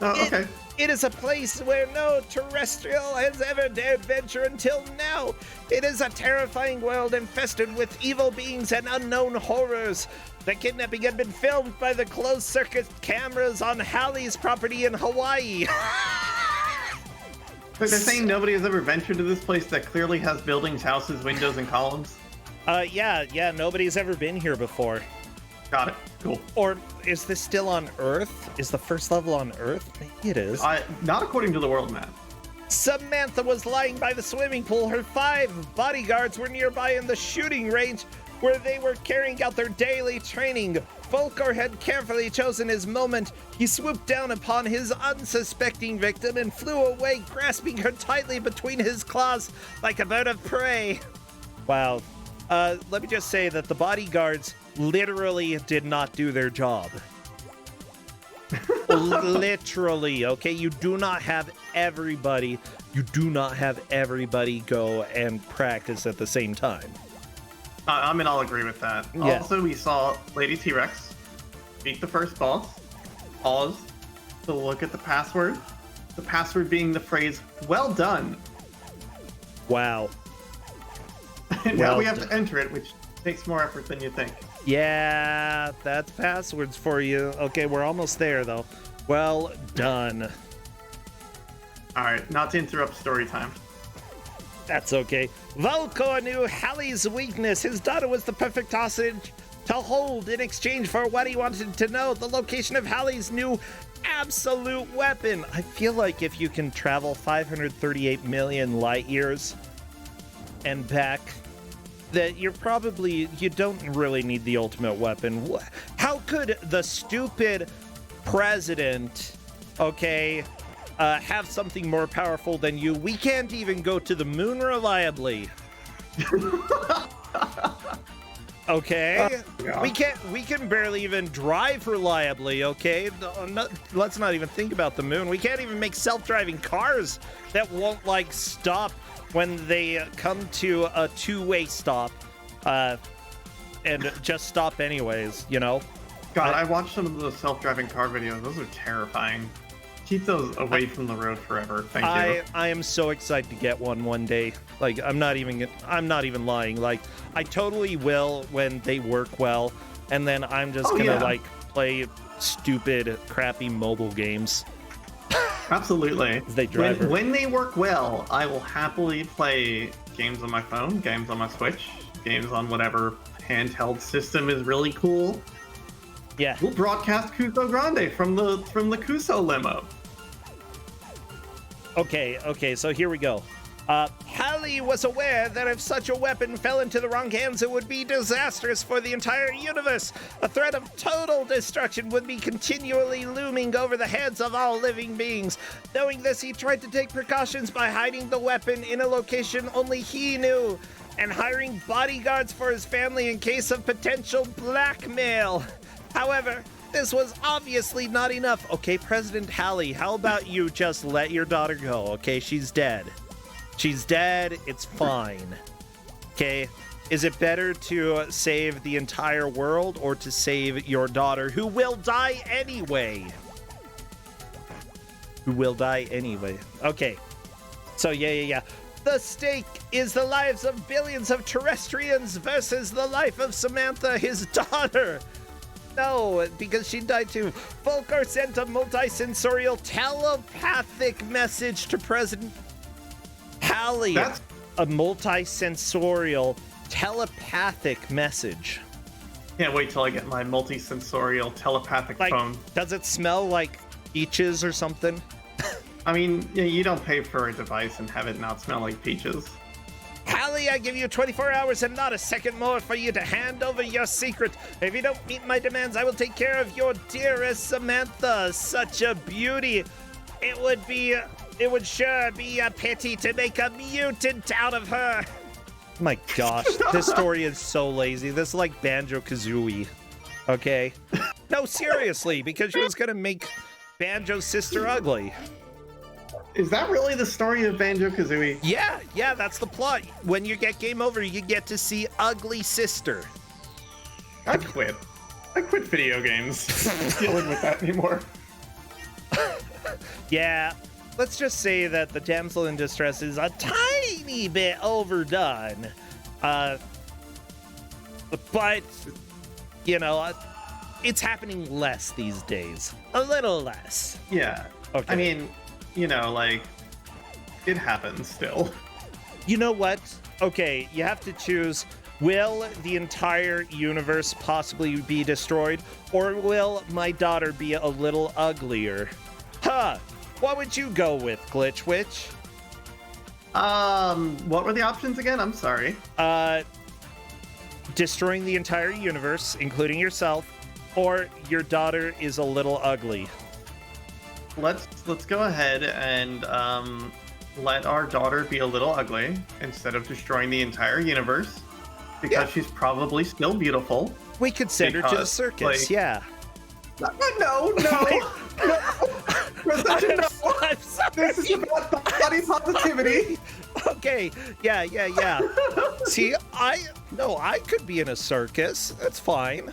Okay. It is a place where no terrestrial has ever dared venture until now. It is a terrifying world infested with evil beings and unknown horrors. The kidnapping had been filmed by the closed-circuit cameras on Halley's property in Hawaii. But they're saying nobody has ever ventured to this place that clearly has buildings, houses, windows, and columns? Yeah, nobody's ever been here before. Got it. Cool. Or is this still on Earth? Is the first level on Earth? Maybe it is. Not according to the world map. Samantha was lying by the swimming pool. Her 5 bodyguards were nearby in the shooting range where they were carrying out their daily training. Volcor had carefully chosen his moment. He swooped down upon his unsuspecting victim and flew away, grasping her tightly between his claws like a bird of prey. Wow. Let me just say that the bodyguards literally did not do their job. Literally, okay? You do not have everybody go and practice at the same time. I'll agree with that. Yeah. Also, we saw Lady T-Rex beat the first boss, pause to look at the password. The password being the phrase, "Well done." Wow. And now we have to enter it, which takes more effort than you think. Yeah, that's passwords for you. Okay, we're almost there, though. Well done. All right, not to interrupt story time. That's okay. Volcor knew Halley's weakness. His daughter was the perfect hostage to hold in exchange for what he wanted to know, the location of Halley's new absolute weapon. I feel like if you can travel 538 million light years and back, that you don't really need the ultimate weapon. How could the stupid president, have something more powerful than you? We can't even go to the moon reliably. Okay? Yeah. We can barely even drive reliably, okay? Let's not even think about the moon. We can't even make self-driving cars that won't, stop when they come to a two-way stop, and just stop anyways, God, I watched some of the self-driving car videos. Those are terrifying. Keep those away from the road forever. Thank you. I am so excited to get one day. I'm not even lying. I totally will when they work well, and then I'm just gonna play stupid, crappy mobile games. Absolutely. They drive when they work well, I will happily play games on my phone, games on my Switch, games on whatever handheld system is really cool. Yeah. We'll broadcast Kuso6rande from the Kuso limo. Okay, so here we go. Halley was aware that if such a weapon fell into the wrong hands, it would be disastrous for the entire universe. A threat of total destruction would be continually looming over the heads of all living beings. Knowing this, he tried to take precautions by hiding the weapon in a location only he knew, and hiring bodyguards for his family in case of potential blackmail. However, this was obviously not enough. Okay, President Halley, how about you just let your daughter go? Okay, she's dead. She's dead. It's fine. Okay. Is it better to save the entire world or to save your daughter, who will die anyway? Who will die anyway. Okay. So, yeah. The stake is the lives of billions of terrestrians versus the life of Samantha, his daughter. No, because she died too. Volker sent a multisensorial telepathic message to President Hallie. That's A multisensorial telepathic message. Can't wait till I get my multisensorial telepathic Like, phone. does it smell like peaches or something? I mean, you don't pay for a device and have it not smell like peaches. Hallie, I give you 24 hours and not a second more for you to hand over your secret. If you don't meet my demands, I will take care of your dearest Samantha. Such a beauty. It would sure be a pity to make a mutant out of her. My gosh, this story is so lazy. This is like Banjo-Kazooie, okay? No, seriously, because she was gonna make Banjo's sister ugly. Is that really the story of Banjo-Kazooie? Yeah, that's the plot. When you get game over, you get to see ugly sister. I quit video games. I'm not dealing with that anymore. Yeah, let's just say that the damsel in distress is a tiny bit overdone. But, you know, it's happening less these days. A little less. Yeah. Okay. I mean, you know, like, it happens still. You know what? Okay, you have to choose. Will the entire universe possibly be destroyed? Or will my daughter be a little uglier? Huh. What would you go with, Glitch Witch? What were the options again? I'm sorry. Destroying the entire universe, including yourself, or your daughter is a little ugly. Let's go ahead and let our daughter be a little ugly instead of destroying the entire universe, because she's probably still beautiful. We could send her to the circus, like, yeah. No. Precision, no. I'm sorry. This is about body positivity. Okay, yeah. See, I could be in a circus. That's fine.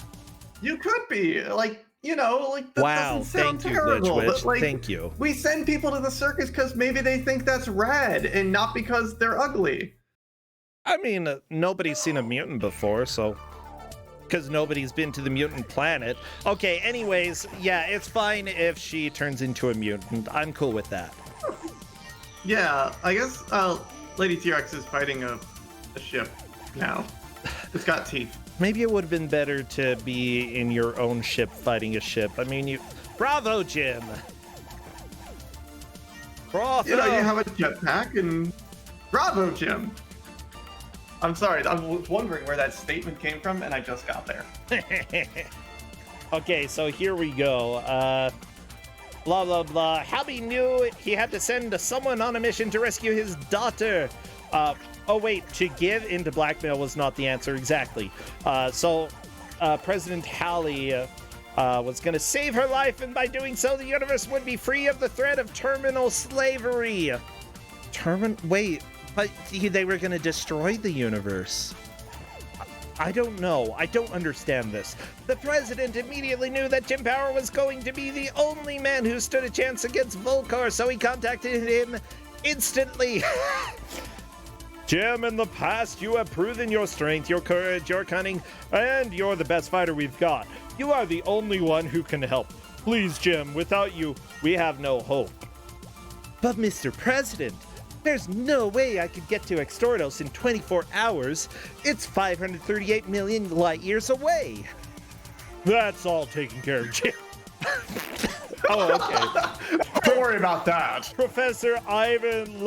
You could be, like, you know, like, that Wow, doesn't sound thank you, terrible, Glitch Witch. but, like, Thank you. we send people to the circus because maybe they think that's rad and not because they're ugly. I mean, nobody's seen a mutant before, so... Because nobody's been to the mutant planet. Okay, anyways, yeah, it's fine if she turns into a mutant. I'm cool with that. Yeah, I guess Lady T-Rex is fighting a ship now. It's got teeth. Maybe it would have been better to be in your own ship fighting a ship. I mean, you... Bravo, Jim! Bravo! You know, you have a jetpack and... Bravo, Jim! I'm sorry, I was wondering where that statement came from, and I just got there. Okay, so here we go. Blah, blah, blah. Hallie knew he had to send someone on a mission to rescue his daughter. Oh, wait, to give in to blackmail was not the answer exactly. So President Hallie was going to save her life, and by doing so, the universe would be free of the threat of terminal slavery. Wait, but they were going to destroy the universe. I don't know. I don't understand this. The president immediately knew that Jim Power was going to be the only man who stood a chance against Volkar, so he contacted him instantly. Jim, in the past, you have proven your strength, your courage, your cunning, and you're the best fighter we've got. You are the only one who can help. Please, Jim, without you, we have no hope. But, Mr. President, there's no way I could get to Extordos in 24 hours. It's 538 million light years away. That's all taken care of, Jim. Oh, okay. Don't worry about that. Professor Ivan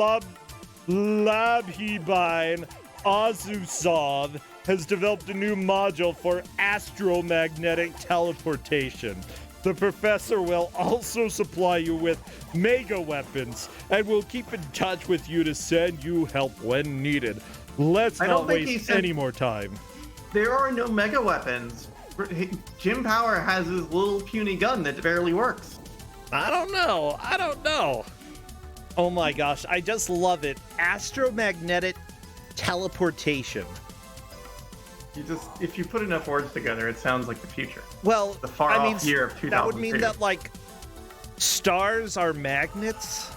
Labhibine Azusov has developed a new module for astromagnetic teleportation. The professor will also supply you with mega weapons and will keep in touch with you to send you help when needed. Let's not waste any more time. There are no mega weapons. Jim Power has his little puny gun that barely works. I don't know. Oh my gosh, I just love it. Astromagnetic teleportation. If you put enough words together, it sounds like the future. Well, The far I mean, off year of 2002. that would mean that, like, stars are magnets.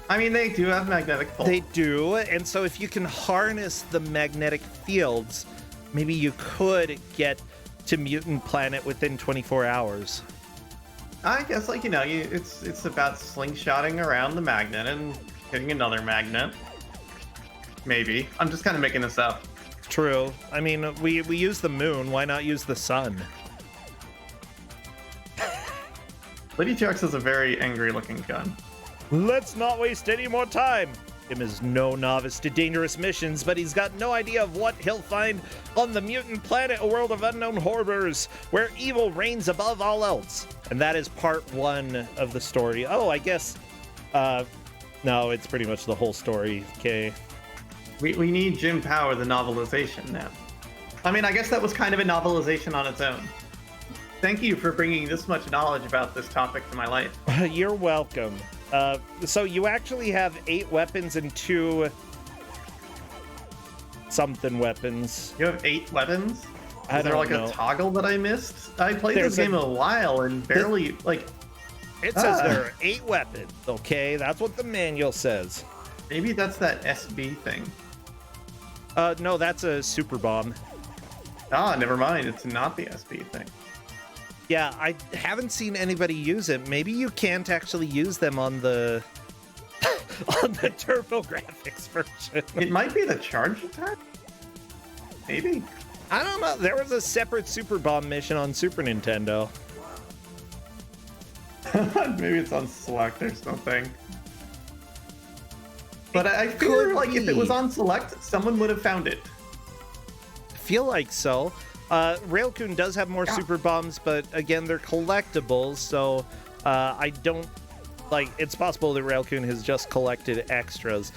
I mean, they do have magnetic pull. They do, and so if you can harness the magnetic fields, maybe you could get to Mutant Planet within 24 hours. I guess, like, it's about slingshotting around the magnet and hitting another magnet. Maybe. I'm just kind of making this up. True. I mean, we use the moon. Why not use the sun? Lady Jux has a very angry-looking gun. Let's not waste any more time. Tim is no novice to dangerous missions, but he's got no idea of what he'll find on the Mutant Planet, a world of unknown horrors, where evil reigns above all else. And that is part 1 of the story. Oh, I guess... no, it's pretty much the whole story. Okay. We need Jim Power, the novelization, now. I mean, I guess that was kind of a novelization on its own. Thank you for bringing this much knowledge about this topic to my life. You're welcome. So you actually have 8 weapons and 2 something weapons. You have 8 weapons? Is there like a toggle that I missed? I played this game a while and barely, like... It says there are 8 weapons, okay? That's what the manual says. Maybe that's that SB thing. No, that's a super bomb. Ah, never mind. It's not the SB thing. Yeah, I haven't seen anybody use it. Maybe you can't actually use them on the on the TurboGrafx version. It might be the charge attack? Maybe. I don't know. There was a separate super bomb mission on Super Nintendo. Maybe it's on Select or something. But I feel like if it was on Select, someone would have found it. I feel like so. Railcoon does have more super bombs, but again, they're collectibles, so I don't... Like, it's possible that Railcoon has just collected extras.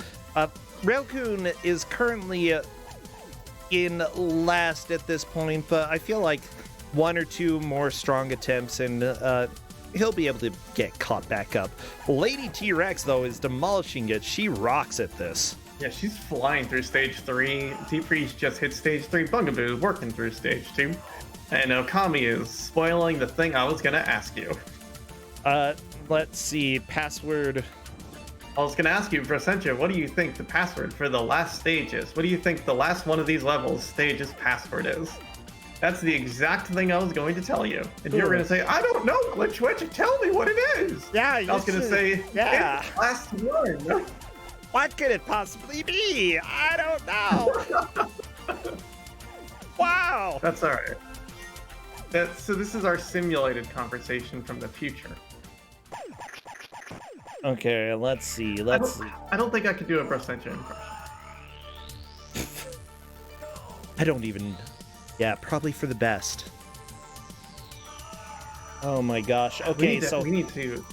Railcoon is currently in last at this point, but I feel like 1 or 2 more strong attempts and he'll be able to get caught back up. Lady T-Rex, though, is demolishing it. She rocks at this. Yeah, she's flying through stage 3. Deep Freeze just hit stage 3. Bugaboo is working through stage 2. And Okami is spoiling the thing I was going to ask you. Let's see. Password. I was going to ask you, Brasentia, what do you think the password for the last stage is? What do you think the last one of these levels stage's password is? That's the exact thing I was going to tell you. And you're going to say, I don't know, Glitch Witch, tell me what it is. Yeah, I was going to say, yeah. It's last one. What could it possibly be? I don't know. Wow. That's all right. So this is our simulated conversation from the future. Okay, let's see. I don't think I could do a Brasentia impression. I don't even... Yeah, probably for the best. Oh my gosh. Okay, we need to,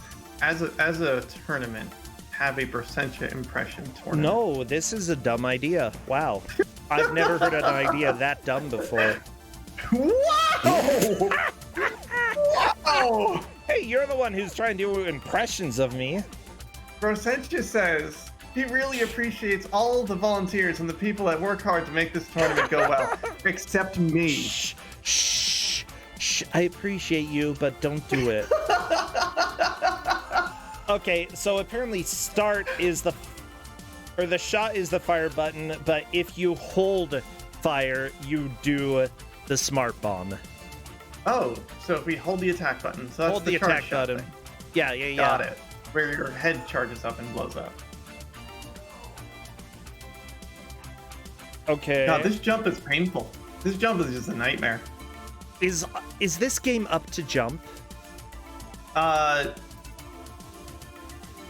as a tournament, have a Brasentia impression tournament. No, this is a dumb idea. Wow. I've never heard an idea that dumb before. Whoa! Whoa! Hey, you're the one who's trying to do impressions of me. Brasentia says he really appreciates all the volunteers and the people that work hard to make this tournament go well, except me. Shh, shh, shh. I appreciate you, but don't do it. Okay, so apparently start is the shot is the fire button, but if you hold fire, you do the smart bomb. Oh, so if we hold the attack button, so that's hold the attack button. Thing. Yeah. Got it. Where your head charges up and blows up. Okay. God, this jump is painful. This jump is just a nightmare. Is this game up to jump?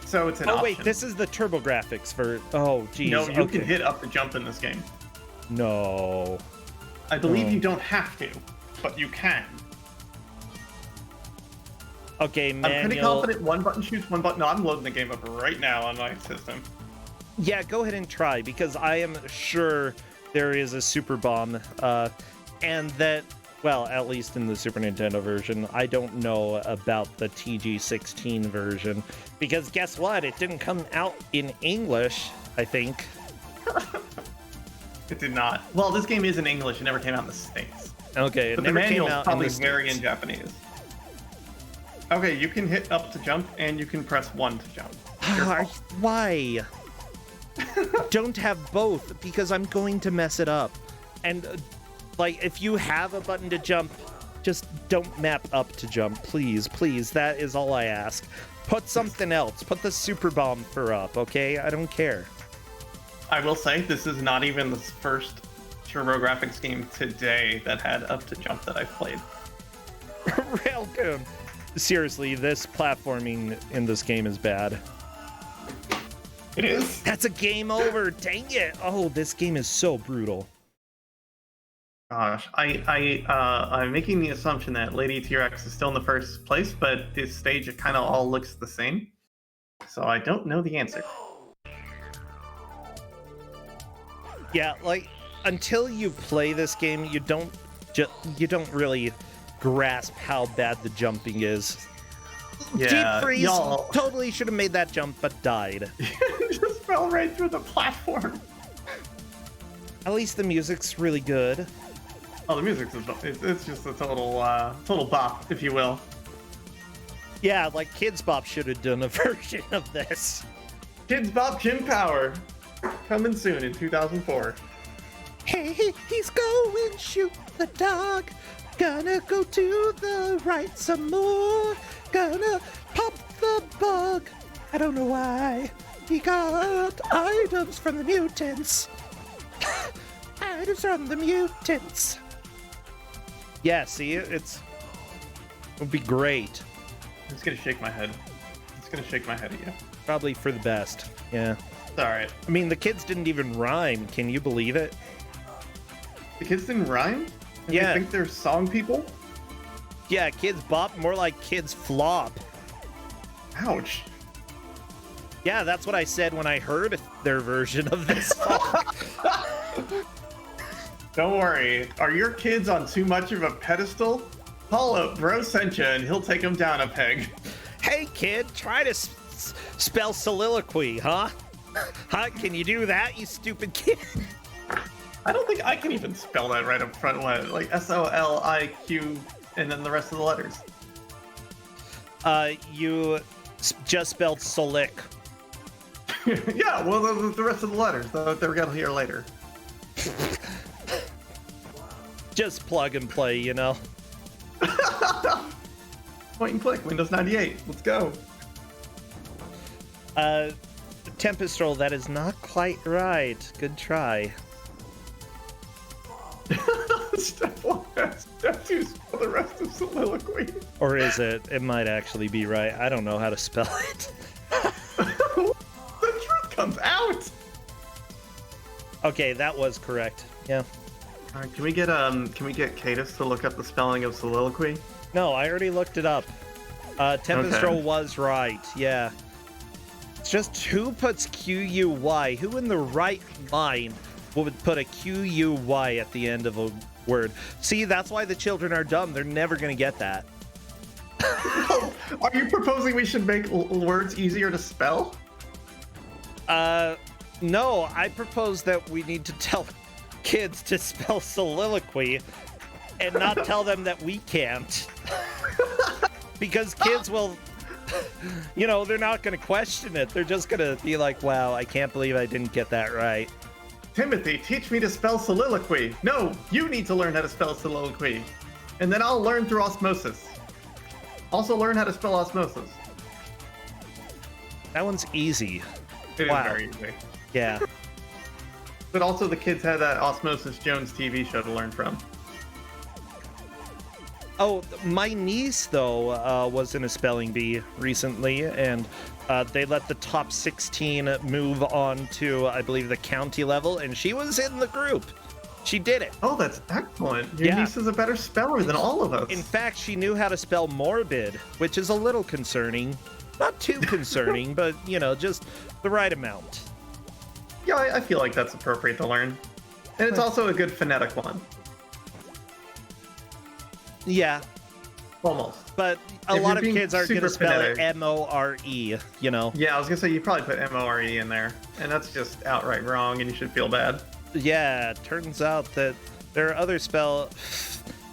So it's an option. Oh wait, this is the TurboGrafx for... Oh, geez. No, you can hit up to jump in this game. No. I believe you don't have to, but you can. Okay, manual. I'm pretty confident one button shoots, one button... No, I'm loading the game up right now on my system. Yeah, go ahead and try, because I am sure there is a super bomb, and that Well, at least in the Super Nintendo version. I don't know about the TG16 version, because guess what? It didn't come out in English, I think. It did not. Well, this game is in English. It never came out in the States. Okay, it But never the came manual's out probably in the very in States. Japanese. Okay, you can hit up to jump, and you can press 1 to jump. Why? Don't have both, because I'm going to mess it up. And, like, if you have a button to jump, just don't map up to jump, please, please. That is all I ask. Put something else. Put the Super Bomb for up, okay? I don't care. I will say, this is not even the first TurboGrafx game today that had up to jump that I've played. Railgun. Seriously, this platforming in this game is bad. It is? That's a game over. Dang it. Oh, this game is so brutal. Gosh, I'm making the assumption that Lady T-Rex is still in the first place, but this stage, it kind of all looks the same. So I don't know the answer. Yeah, like, until you play this game, you don't really grasp how bad the jumping is. Yeah, Deep Freeze y'all totally should have made that jump, but died. just fell right through the platform. At least the music's really good. Oh, the music's it's just a total bop, if you will. Yeah, like Kids Bop should have done a version of this. Kids Bop Gym Power, coming soon in 2004. Hey, he's going shoot the dog. Gonna go to the right some more. Gonna pop the bug. I don't know why. He got items from the mutants. Items from the mutants. Yeah, see, it would be great. I'm just gonna shake my head. It's gonna shake my head at you. Probably for the best. Yeah. It's alright. I mean, the kids didn't even rhyme. Can you believe it? The kids didn't rhyme? And Yeah. They think they're song people? Yeah, Kids Bop, more like Kids Flop. Ouch. Yeah, that's what I said when I heard their version of this song. Don't worry. Are your kids on too much of a pedestal? Call up Bro Sencha and he'll take them down a peg. Hey, kid, try to spell soliloquy, huh? Huh? Can you do that, you stupid kid? I don't think I can even spell that right up front. What? Like SOLIQ and then the rest of the letters. You just spelled solic. Yeah, well, the rest of the letters. They're gonna hear later. Just plug and play, you know? Point and click, Windows 98. Let's go. Tempest Roll, that is not quite right. Good try. Step 1, step 2, spell the rest of soliloquy. Or is it? It might actually be right. I don't know how to spell it. The truth comes out. Okay, that was correct. Yeah. All right, can we get Cadis to look up the spelling of soliloquy? No, I already looked it up. Tempest Okay. Roll was right. Yeah. It's just who puts QUY? Who in the right mind would put a QUY at the end of a word? See, that's why the children are dumb. They're never going to get that. Are you proposing we should make words easier to spell? No, I propose that we need to tell kids to spell soliloquy and not tell them that we can't. Because kids will, you know, they're not going to question it. They're just going to be like, wow, I can't believe I didn't get that right. Timothy, teach me to spell soliloquy. No, you need to learn how to spell soliloquy. And then I'll learn through osmosis. Also learn how to spell osmosis. That one's easy. It is Wow. very easy. Yeah. But also the kids had that Osmosis Jones TV show to learn from. Oh, my niece, though, was in a spelling bee recently, and they let the top 16 move on to, I believe, the county level, and she was in the group. She did it. Oh, that's excellent. Your Yeah. niece is a better speller than all of us. In fact, she knew how to spell morbid, which is a little concerning. Not too concerning, but, you know, just the right amount. Yeah, I feel like that's appropriate to learn. And it's also a good phonetic one. Yeah, Almost. but a If lot you're of being kids aren't going to super spell it phonetic. M-O-R-E, you know? Yeah, I was gonna say you probably put M-O-R-E in there, and that's just outright wrong, and you should feel bad. Yeah, turns out that there are other spell...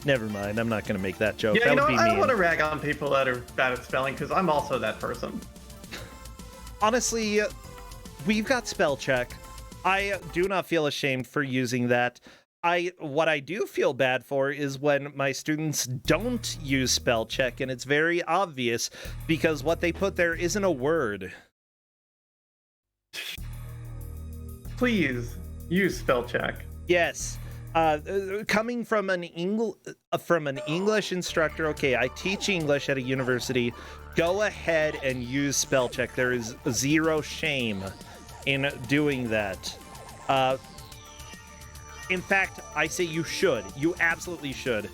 Never mind, I'm not going to make that joke. Yeah, that you know would what? be I mean. don't want to rag on people that are bad at spelling, because I'm also that person. Honestly, we've got spell check. I do not feel ashamed for using that. What I do feel bad for is when my students don't use spell check, and it's very obvious because what they put there isn't a word. Please use spell check. Yes. Coming from an English instructor, okay, I teach English at a university. Go ahead and use spell check. There is zero shame in doing that. In fact, I say you should. You absolutely should.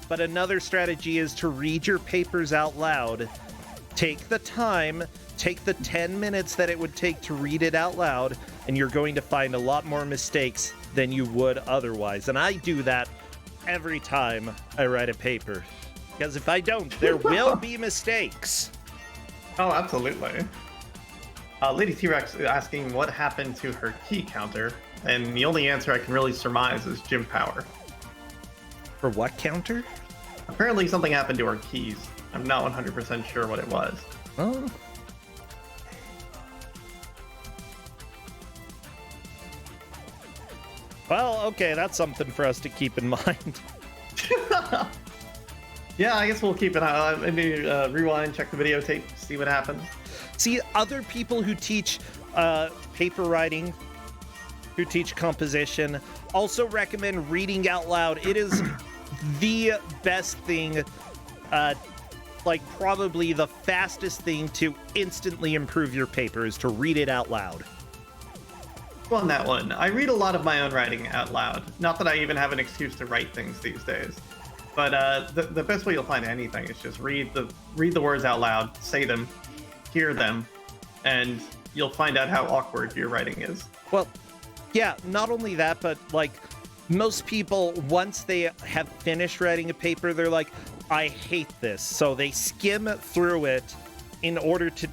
But another strategy is to read your papers out loud. Take the time, take the 10 minutes that it would take to read it out loud, and you're going to find a lot more mistakes than you would otherwise. And I do that every time I write a paper. Because if I don't, there will be mistakes. Oh, absolutely. Lady T-Rex is asking what happened to her key counter, and the only answer I can really surmise is gym power. For what counter? Apparently something happened to her keys. I'm not 100% sure what it was. Oh. Well, okay, that's something for us to keep in mind. Yeah, I guess we'll keep an eye on maybe rewind, check the videotape, see what happened. See, other people who teach paper writing, who teach composition, also recommend reading out loud. It is the best thing, like probably the fastest thing to instantly improve your paper is to read it out loud. On that one, I read a lot of my own writing out loud. Not that I even have an excuse to write things these days. But the best way you'll find anything is just read the words out loud, say them, hear them, and you'll find out how awkward your writing is. Well, yeah, not only that, but like most people, once they have finished writing a paper, they're like, I hate this. So they skim through it in order to,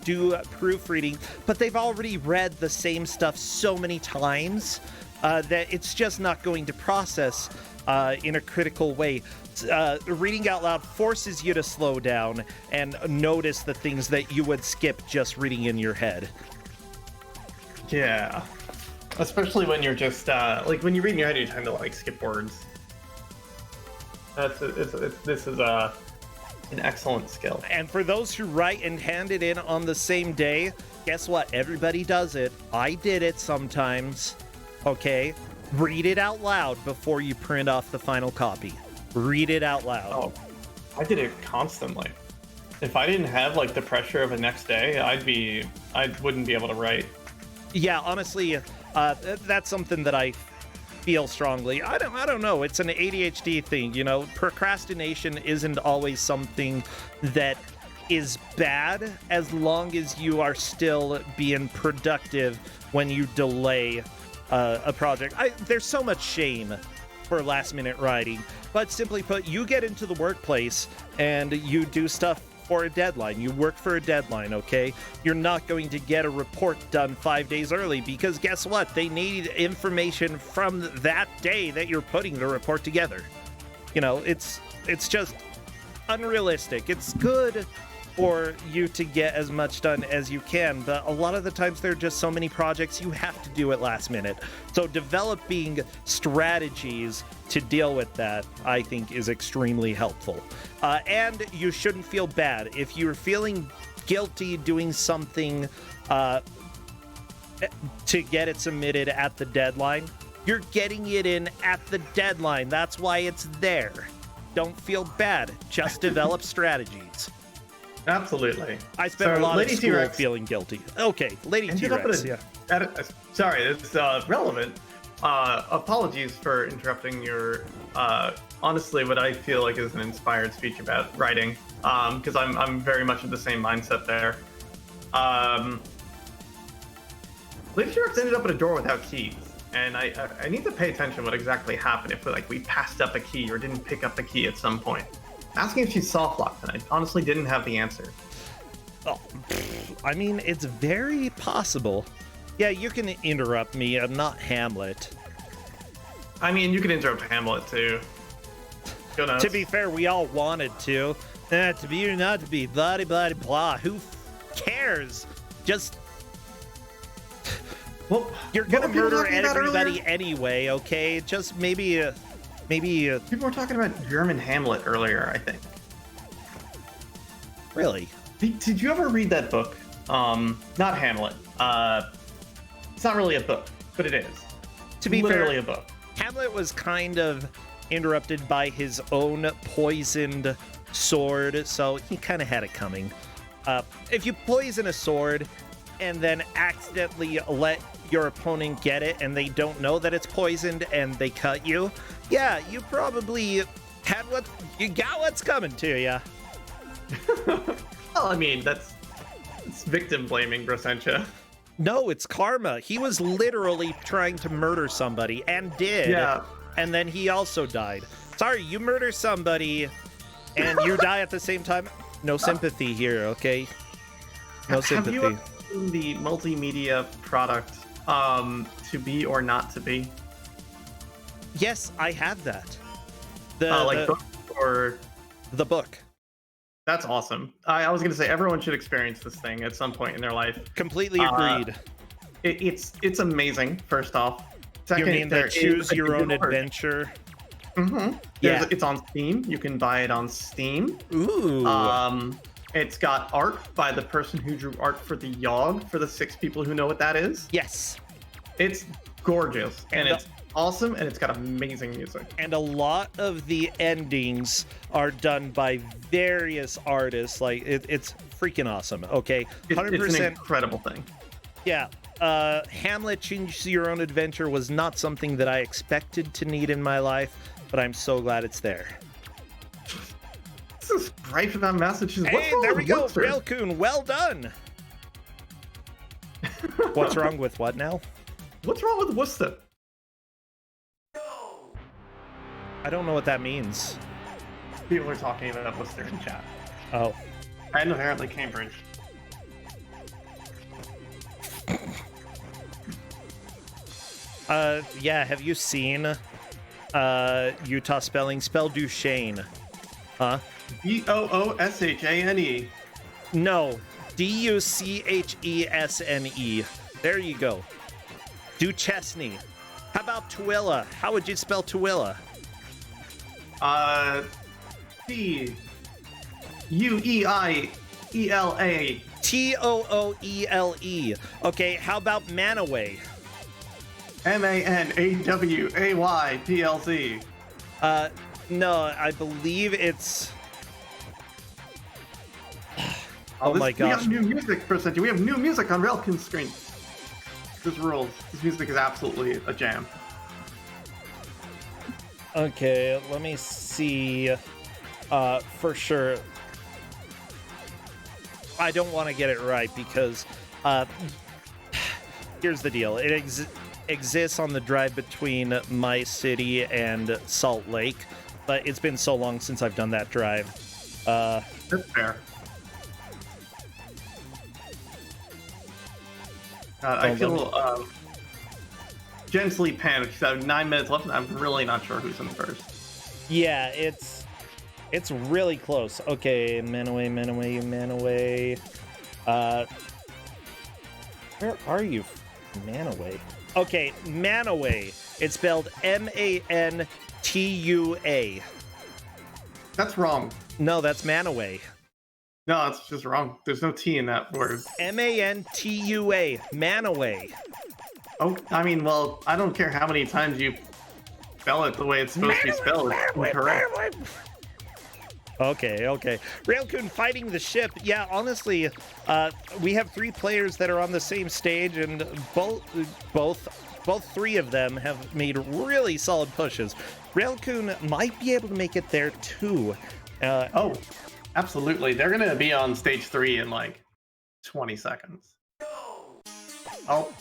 do proofreading, but they've already read the same stuff so many times that it's just not going to process in a critical way. Reading out loud forces you to slow down and notice the things that you would skip just reading in your head. Yeah. Especially when you're just, like, when you read in your head, you tend to, like, skip words. This is an excellent skill. And for those who write and hand it in on the same day, guess what? Everybody does it. I did it sometimes. Okay? Read it out loud before you print off the final copy. Read it out loud. Oh, I did it constantly. If I didn't have, like, the pressure of the next day, I wouldn't be able to write. Yeah, honestly, that's something that I feel strongly. I don't know. It's an ADHD thing, you know. Procrastination isn't always something that is bad as long as you are still being productive when you delay a project. There's so much shame for last minute writing, but simply put, you get into the workplace and you do stuff for a deadline. You work for a deadline, okay? You're not going to get a report done 5 days early because guess what? They need information from that day that you're putting the report together. You know, it's just unrealistic. It's good for you to get as much done as you can, but a lot of the times there are just so many projects you have to do at last minute. So developing strategies to deal with that, I think, is extremely helpful. And you shouldn't feel bad. If you're feeling guilty doing something to get it submitted at the deadline, you're getting it in at the deadline. That's why it's there. Don't feel bad. Just develop strategies. Absolutely. I spent a lot Lady of school T-Rex feeling guilty. Okay, Lady T-Rex, yeah. Sorry, it's relevant. Apologies for interrupting your, honestly, what I feel like is an inspired speech about writing, because I'm very much in the same mindset there. Lady T-Rex ended up at a door without keys. and I need to pay attention what exactly happened if we passed up a key or didn't pick up a key at some point. Asking if she's soft locked, and I honestly didn't have the answer. Oh, I mean, it's very possible. Yeah, you can interrupt me. I'm not Hamlet. I mean, you can interrupt Hamlet too. Go nuts. To be fair, we all wanted to. To be or not to be, blah, blah, blah. Who cares? Just... Well, you're gonna murder everybody anyway, okay? Just maybe... People were talking about German Hamlet earlier, I think. Really? Did you ever read that book? Not Hamlet. It's not really a book, but it is. To be literally fair, a book. Hamlet was kind of interrupted by his own poisoned sword, so he kind of had it coming. If you poison a sword and then accidentally let your opponent get it and they don't know that it's poisoned and they cut you, yeah, you probably had you got what's coming to you. Well, I mean, it's victim blaming, Brossentia. No, it's karma. He was literally trying to murder somebody and did. Yeah. And then he also died. Sorry, you murder somebody and you die at the same time. No sympathy here, okay? No sympathy. Have you ever seen the multimedia product, To Be or Not to Be? Yes, I have that. Book or... The book. That's awesome. I was going to say, everyone should experience this thing at some point in their life. Completely agreed. It's amazing, first off. Second, you mean the choose your own adventure? Mm-hmm. Yeah. It's on Steam. You can buy it on Steam. Ooh. It's got art by the person who drew art for the Yogg, for the 6 people who know what that is. Yes. It's gorgeous, and it's awesome, and it's got amazing music. And a lot of the endings are done by various artists. Like, it's freaking awesome, okay? 100%. It's an incredible thing. Yeah. Hamlet Choose Your Own Adventure was not something that I expected to need in my life, but I'm so glad it's there. This is right about Massachusetts. Hey, there we go. Railcoon, well done. What's wrong with what now? What's wrong with Worcester? I don't know what that means. People are talking about Worcester in chat. Oh. And apparently Cambridge. Yeah, have you seen Utah spelling? Spell Duchesne. Huh? Booshane. No. Duchesne. There you go. Duchesne. How about Tooele? How would you spell Tooele? Tueiela. Tooele. Okay, how about Manaway? Manawayplz. No, I believe it's... Oh my gosh. We have new music, Percentage. We have new music on Railkin's screen. This rules. This music is absolutely a jam. Okay, let me see. For sure. I don't want to get it right because here's the deal. It exists on the drive between my city and Salt Lake, but it's been so long since I've done that drive. That's fair. I feel gently panicked. So 9 minutes left, and I'm really not sure who's in first. Yeah, it's really close. Okay, Manaway. Where are you, Manaway? Okay, Manaway. It's spelled Mantua. That's wrong. No, that's Manaway. No, that's just wrong. There's no T in that word. Mantua. Manaway. Oh, I mean, well, I don't care how many times you spell it the way it's supposed to be spelled. It's incorrect. Okay. Railcoon fighting the ship. Yeah, honestly, we have 3 players that are on the same stage, and both 3 of them have made really solid pushes. Railcoon might be able to make it there too. Oh, absolutely. They're gonna be on stage 3 in like 20 seconds. Oh.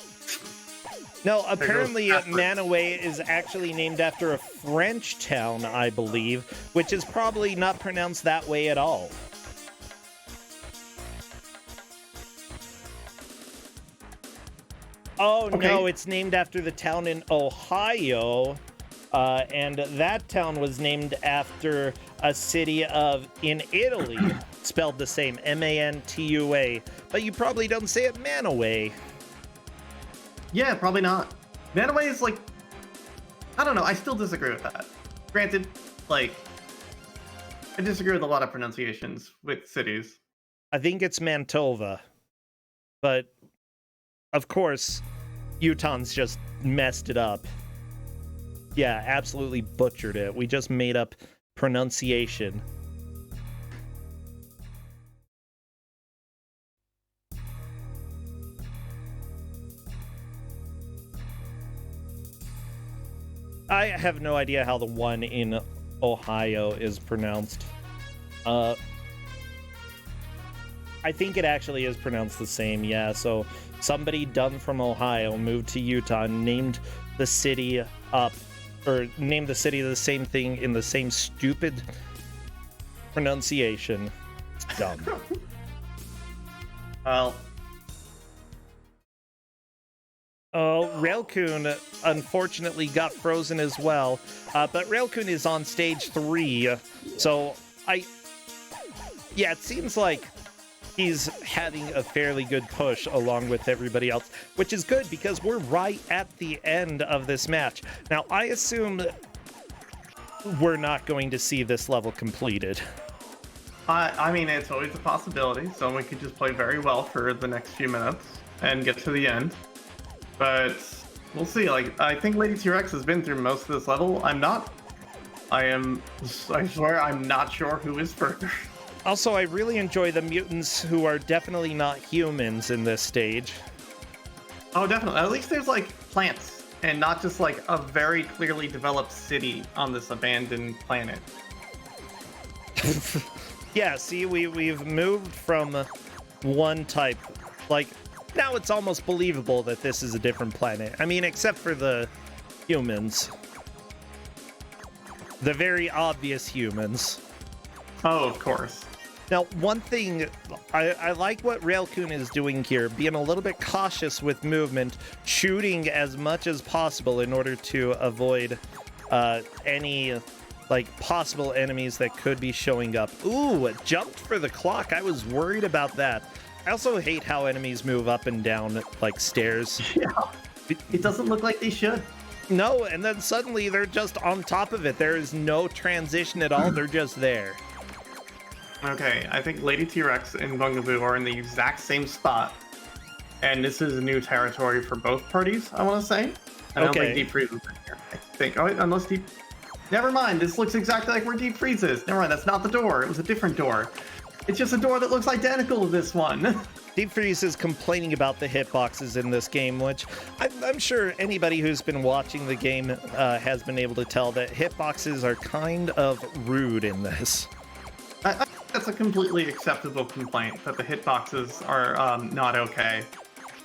No, apparently Manaway is actually named after a French town, I believe, which is probably not pronounced that way at all. Oh, okay. No, it's named after the town in Ohio, and that town was named after a city in Italy, spelled the same, M-A-N-T-U-A, but you probably don't say it Manaway. Yeah, probably not. Manaway is like, I don't know, I still disagree with that. Granted, like, I disagree with a lot of pronunciations with cities. I think it's Mantova, but of course, Mutan's just messed it up. Yeah, absolutely butchered it. We just made up pronunciation. I have no idea how the one in Ohio is pronounced. I think it actually is pronounced the same, yeah. So somebody dumb from Ohio moved to Utah and named the city named the city the same thing in the same stupid pronunciation. It's dumb. Well. Oh, Railcoon unfortunately got frozen as well, but Railcoon is on stage 3, so yeah, it seems like he's having a fairly good push along with everybody else, which is good because we're right at the end of this match. Now, I assume we're not going to see this level completed. I mean, it's always a possibility. Someone could just play very well for the next few minutes and get to the end. But we'll see. Like, I think Lady T-Rex has been through most of this level. I swear I'm not sure who is further. Also, I really enjoy the mutants who are definitely not humans in this stage. Oh, definitely. At least there's, like, plants, and not just, like, a very clearly developed city on this abandoned planet. Yeah, see, we've moved from one type. Like, now it's almost believable that this is a different planet. I mean, except for the humans. The very obvious humans. Oh, of course. Now, one thing, I like what Railcoon is doing here, being a little bit cautious with movement, shooting as much as possible in order to avoid any, like, possible enemies that could be showing up. Ooh, it jumped for the clock. I was worried about that. I also hate how enemies move up and down, like, stairs. Yeah, it doesn't look like they should. No, and then suddenly they're just on top of it. There is no transition at all. They're just there. Okay, I think Lady T-Rex and Bungaboo are in the exact same spot. And this is new territory for both parties, I want to say. I don't think Deep Freeze is in here. I think, oh, unless Deep... Never mind, this looks exactly like where Deep Freeze is. Never mind, that's not the door. It was a different door. It's just a door that looks identical to this one. Deep Freeze is complaining about the hitboxes in this game, which I'm sure anybody who's been watching the game has been able to tell that hitboxes are kind of rude in this. I think that's a completely acceptable complaint, that the hitboxes are not okay.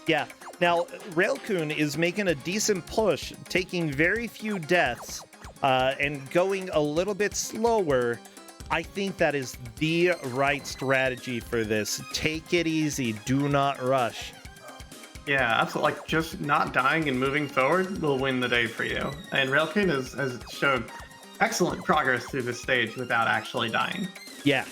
Yeah. Now, Railcoon is making a decent push, taking very few deaths, and going a little bit slower. I think that is the right strategy for this. Take it easy. Do not rush. Yeah, absolutely. Like, just not dying and moving forward will win the day for you. And Railcoon has showed excellent progress through this stage without actually dying. Yeah.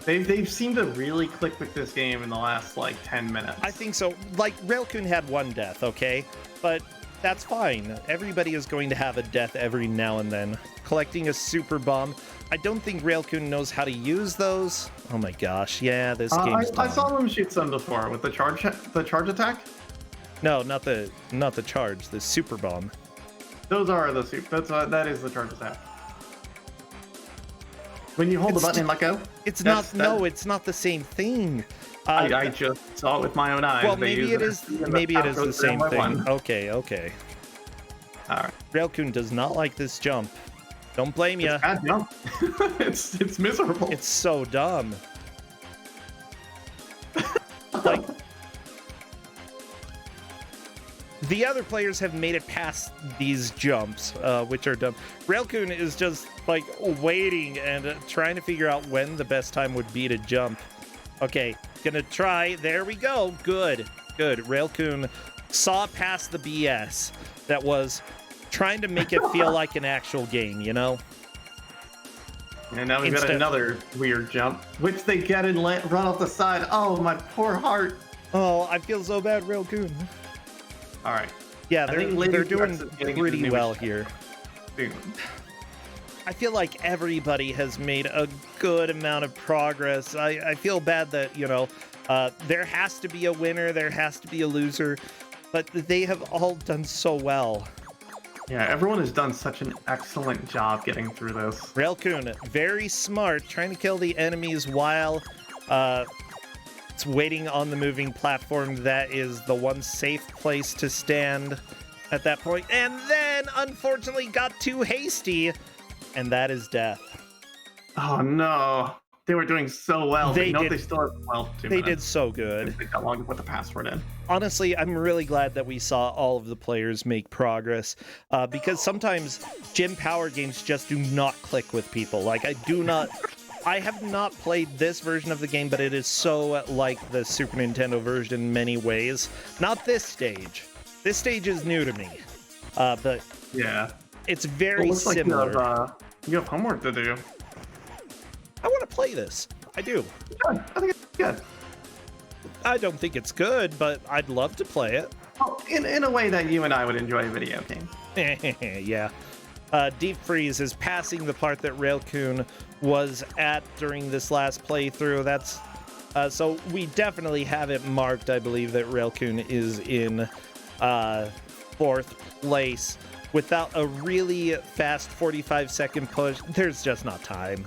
They've seemed to really click with this game in the last, like, 10 minutes. I think so. Like, Railcoon had one death, okay? But that's fine. Everybody is going to have a death every now and then. Collecting a super bomb. I don't think Railcoon knows how to use those. Oh my gosh, yeah, this game's I saw them shoot some before with the charge attack. No, not the charge, the super bomb. Those are the that is the charge attack. When you hold the button and let go. It's not the same thing. I just saw it with my own eyes. Well, maybe it is. Maybe it is the same thing. Okay. All right. Railcoon does not like this jump. Don't blame you. It's bad jump. it's miserable. It's so dumb. Like, the other players have made it past these jumps, which are dumb. Railcoon is just like waiting and trying to figure out when the best time would be to jump. Okay, gonna try. There we go. Good. Railcoon saw past the BS that was trying to make it feel like an actual game, you know? And now we've got another weird jump, which they get and run off the side. Oh, my poor heart. Oh, I feel so bad, Railcoon. All right. Yeah, they're doing pretty well here. Boom. I feel like everybody has made a good amount of progress. I feel bad that, you know, there has to be a winner, there has to be a loser, but they have all done so well. Yeah, everyone has done such an excellent job getting through this. Railcoon, very smart, trying to kill the enemies while it's waiting on the moving platform. That is the one safe place to stand at that point. And then, unfortunately, got too hasty, and that is death. Oh, no. They were doing so well. They still have, well, 2 minutes. They did so good. It took that long to put the password in. Honestly, I'm really glad that we saw all of the players make progress, because sometimes gym power games just do not click with people. Like, I have not played this version of the game, but it is so like the Super Nintendo version in many ways. Not this stage. This stage is new to me, but yeah, it's very similar. Like you have homework to do. I want to play this. I do. Good. I think it's good. I don't think it's good, but I'd love to play it. Oh, in a way that you and I would enjoy a video game. Yeah. Deep Freeze is passing the part that Railcoon was at during this last playthrough. That's so we definitely have it marked. I believe that Railcoon is in 4th place. Without a really fast 45-second push, there's just not time.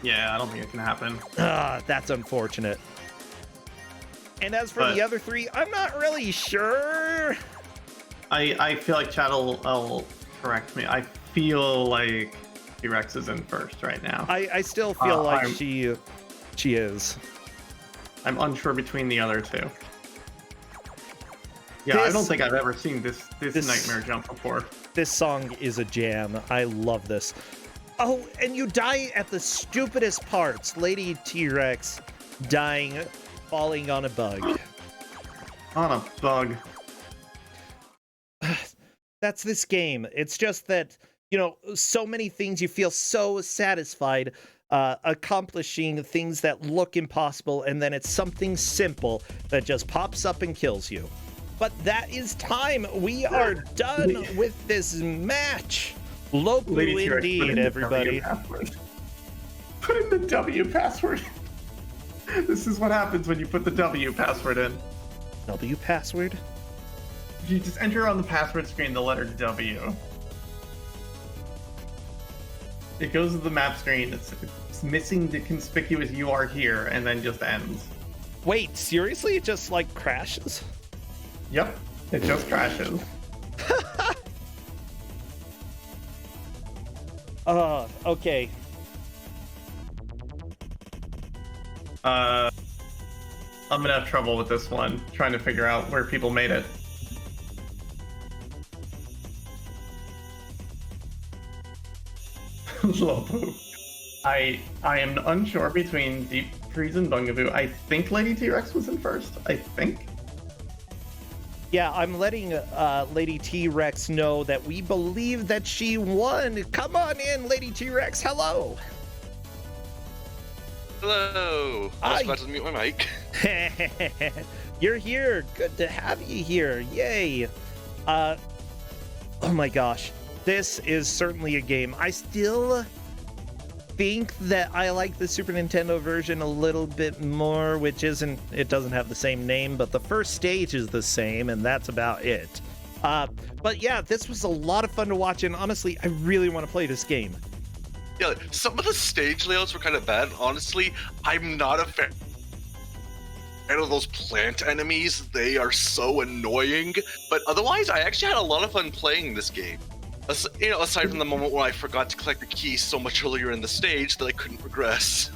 Yeah, I don't think it can happen. That's unfortunate. And as for the other 3, I'm not really sure. I feel like Chad will correct me. I feel like T-Rex is in first right now. I still feel like she is. I'm unsure between the other 2. Yeah, I don't think I've ever seen this nightmare jump before. This song is a jam. I love this. Oh, and you die at the stupidest parts. Lady T-Rex dying, falling on a bug. On a bug. That's this game. It's just that, you know, so many things you feel so satisfied accomplishing things that look impossible, and then it's something simple that just pops up and kills you. But that is time. We are done with this match. Low blue indeed, everybody. Put in the W password. This is what happens when you put the W password in. W password? You just enter on the password screen the letter W. It goes to the map screen. It's missing the conspicuous "you are here" and then just ends. Wait, seriously? It just like crashes? Yep, it just crashes. Okay. I'm gonna have trouble with this one, trying to figure out where people made it. Lobo. I am unsure between Deep Freeze and Bungaboo. I think Lady T-Rex was in first. I think. Yeah, I'm letting Lady T-Rex know that we believe that she won. Come on in, Lady T-Rex. Hello. Hello. I was about to mute my mic. You're here. Good to have you here. Yay. Oh my gosh. This is certainly a game. I still think that I like the Super Nintendo version a little bit more, which it doesn't have the same name, but the first stage is the same, and that's about it. But yeah, this was a lot of fun to watch, and honestly, I really want to play this game. Yeah, some of the stage layouts were kind of bad. Honestly, I'm not a fan of those plant enemies. They are so annoying. But otherwise, I actually had a lot of fun playing this game. You know, aside from the moment where I forgot to collect the keys so much earlier in the stage that I couldn't progress.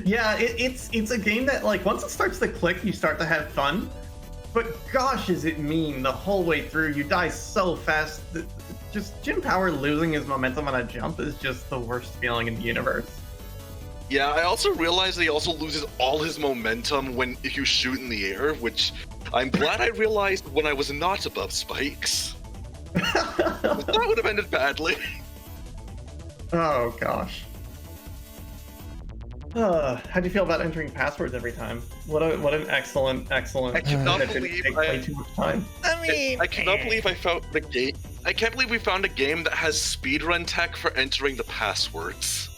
Yeah, it's a game that, like, once it starts to click, you start to have fun. but gosh, is it mean the whole way through. You die so fast. Just Jim Power losing his momentum on a jump is just the worst feeling in the universe. Yeah, I also realized that he also loses all his momentum when you shoot in the air, which I'm glad I realized when I was not above spikes. That would have ended badly. Oh gosh. How do you feel about entering passwords every time? What an excellent. I cannot that didn't believe take way too much time. I cannot believe I found the game. I can't believe we found a game that has speedrun tech for entering the passwords.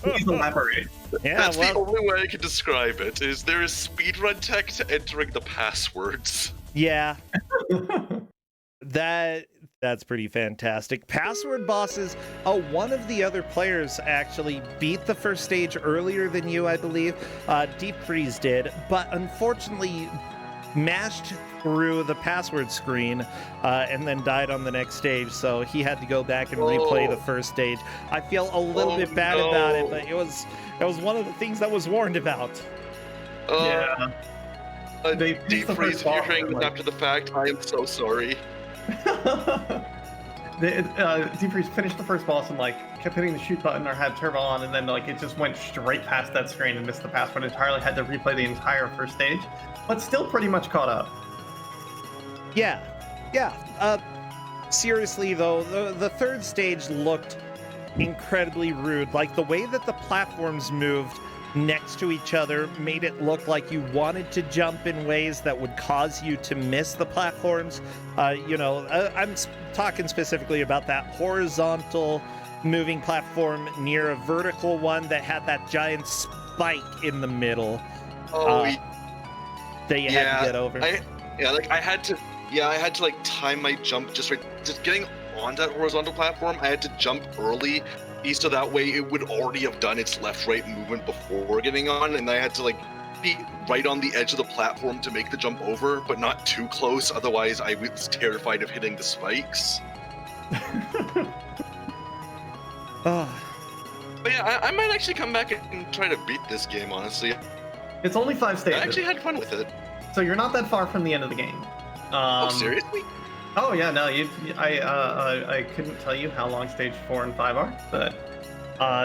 Please elaborate. Yeah, That's the well, only way I can describe it. Is there is speedrun tech to entering the passwords? yeah. That's pretty fantastic. Password bosses. Oh, one of the other players actually beat the first stage earlier than you, I believe. Deep Freeze did, but unfortunately mashed through the password screen and then died on the next stage. So he had to go back and replay the first stage. I feel a little bit bad about it, but it was one of the things that was warned about. Yeah. Deep Freeze, if you're hearing this after the fact, I am so sorry. Deep Freeze finished the first boss and kept hitting the shoot button or had turbo on, and then it just went straight past that screen and missed the password entirely. Had to replay the entire first stage, but still pretty much caught up. Yeah. Seriously though, the third stage looked incredibly rude. Like the way that the platforms moved next to each other made it look like you wanted to jump in ways that would cause you to miss the platforms. I'm talking specifically about that horizontal moving platform near a vertical one that had that giant spike in the middle that you had to get over. I had to time my jump just getting on that horizontal platform. I had to jump early, so that way it would already have done its left-right movement before getting on, and I had to be right on the edge of the platform to make the jump over, but not too close. Otherwise, I was terrified of hitting the spikes. But yeah, I might actually come back and try to beat this game. Honestly, It's only 5 stages. I actually had fun with it. So you're not that far from the end of the game. Seriously? Oh yeah, no, I couldn't tell you how long stage 4 and 5 are, but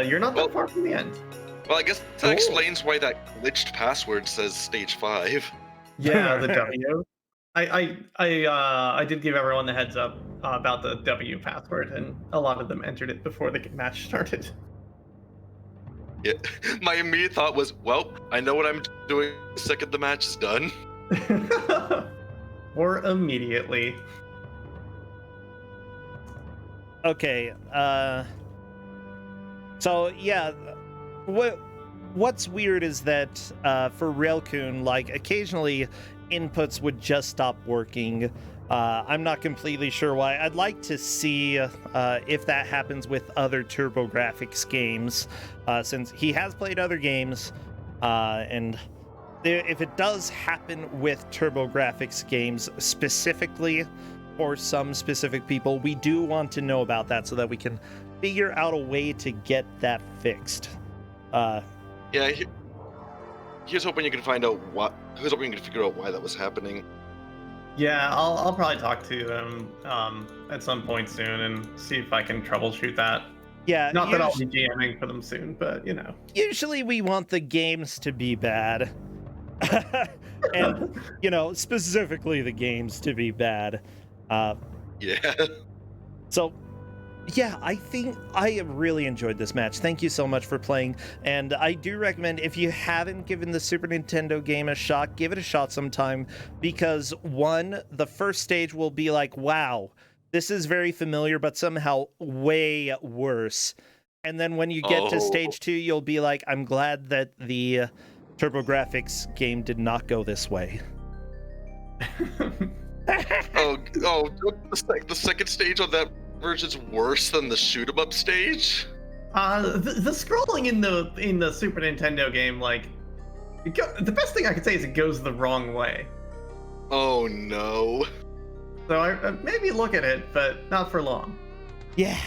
you're not that far from the end. Well, I guess that explains why that glitched password says stage 5. Yeah, the W. I did give everyone the heads up about the W password, and a lot of them entered it before the match started. Yeah, my immediate thought was, well, I know what I'm doing the second the match is done. Or immediately. Okay, so yeah, what's weird is that for Railcoon, occasionally inputs would just stop working. I'm not completely sure why. I'd like to see if that happens with other TurboGrafx games, since he has played other games, and if it does happen with TurboGrafx games specifically, for some specific people, we do want to know about that so that we can figure out a way to get that fixed. Here's hoping you can find out here's hoping you can figure out why that was happening. Yeah, I'll probably talk to them at some point soon and see if I can troubleshoot that. Yeah, not that I'll be GMing for them soon, but Usually we want the games to be bad. And specifically the games to be bad. So yeah, I think I really enjoyed this match. Thank you so much for playing, and I do recommend, if you haven't given the Super Nintendo game a shot, give it a shot sometime, because one, the first stage will be like, wow, this is very familiar but somehow way worse, and then when you get to stage 2, you'll be like, I'm glad that the TurboGrafx game did not go this way. The second stage on that version's worse than the shoot 'em up stage. The scrolling in the Super Nintendo game, the best thing I could say is it goes the wrong way. Oh no. So I maybe look at it, but not for long. Yeah.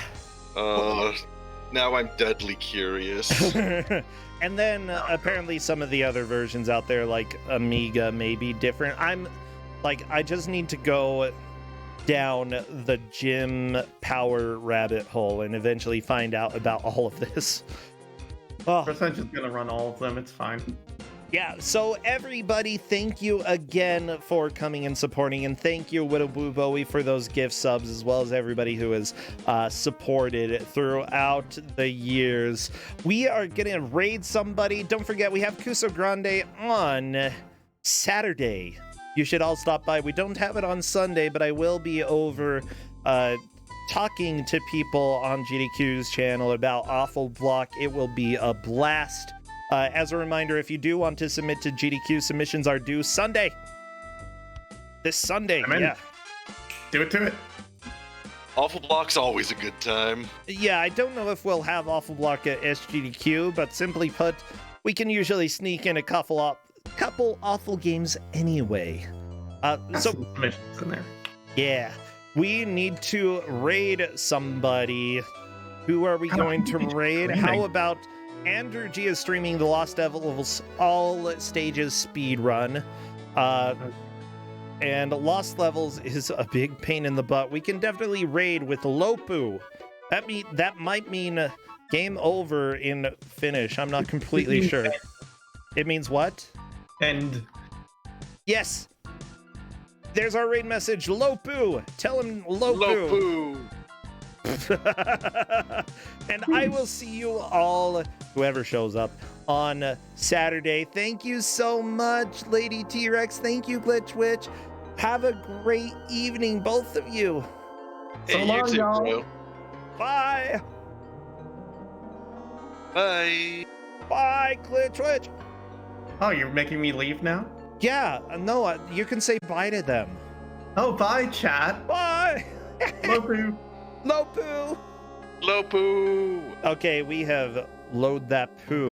Now I'm deadly curious. And then apparently some of the other versions out there, like Amiga, may be different. I just need to go down the gym power rabbit hole and eventually find out about all of this. Oh. I'm just gonna run all of them. It's fine. Yeah, so everybody, thank you again for coming and supporting, and thank you, Widowboo Bowie, for those gift subs, as well as everybody who has supported throughout the years. We are gonna raid somebody. Don't forget, we have Kuso6rande on Saturday. You should all stop by. We don't have it on Sunday, but I will be over talking to people on GDQ's channel about Awful Block. It will be a blast. As a reminder, if you do want to submit to GDQ, submissions are due Sunday. This Sunday, yeah. Do it to it. Awful Block's always a good time. Yeah, I don't know if we'll have Awful Block at SGDQ, but simply put, we can usually sneak in a couple awful games anyway. So Submissions in there. Yeah, we need to raid somebody. Who are we going to raid? How about Andrew G is streaming the Lost Levels all stages speed run, and Lost Levels is a big pain in the butt. We can definitely raid with Lopu. That might mean game over in Finnish. I'm not completely sure. It means what? End. Yes. There's our raid message. Lopu. Tell him Lopu. And I will see you all, whoever shows up, on Saturday. Thank you so much, Lady T-Rex. Thank you, Glitch Witch. Have a great evening, both of you. So long, y'all. Bye. Bye. Bye, Glitch Witch. Oh, you're making me leave now? Yeah, no, you can say bye to them. Oh, bye, chat. Bye. Lopu. Lopu. Lopu. Okay, we have load that poo.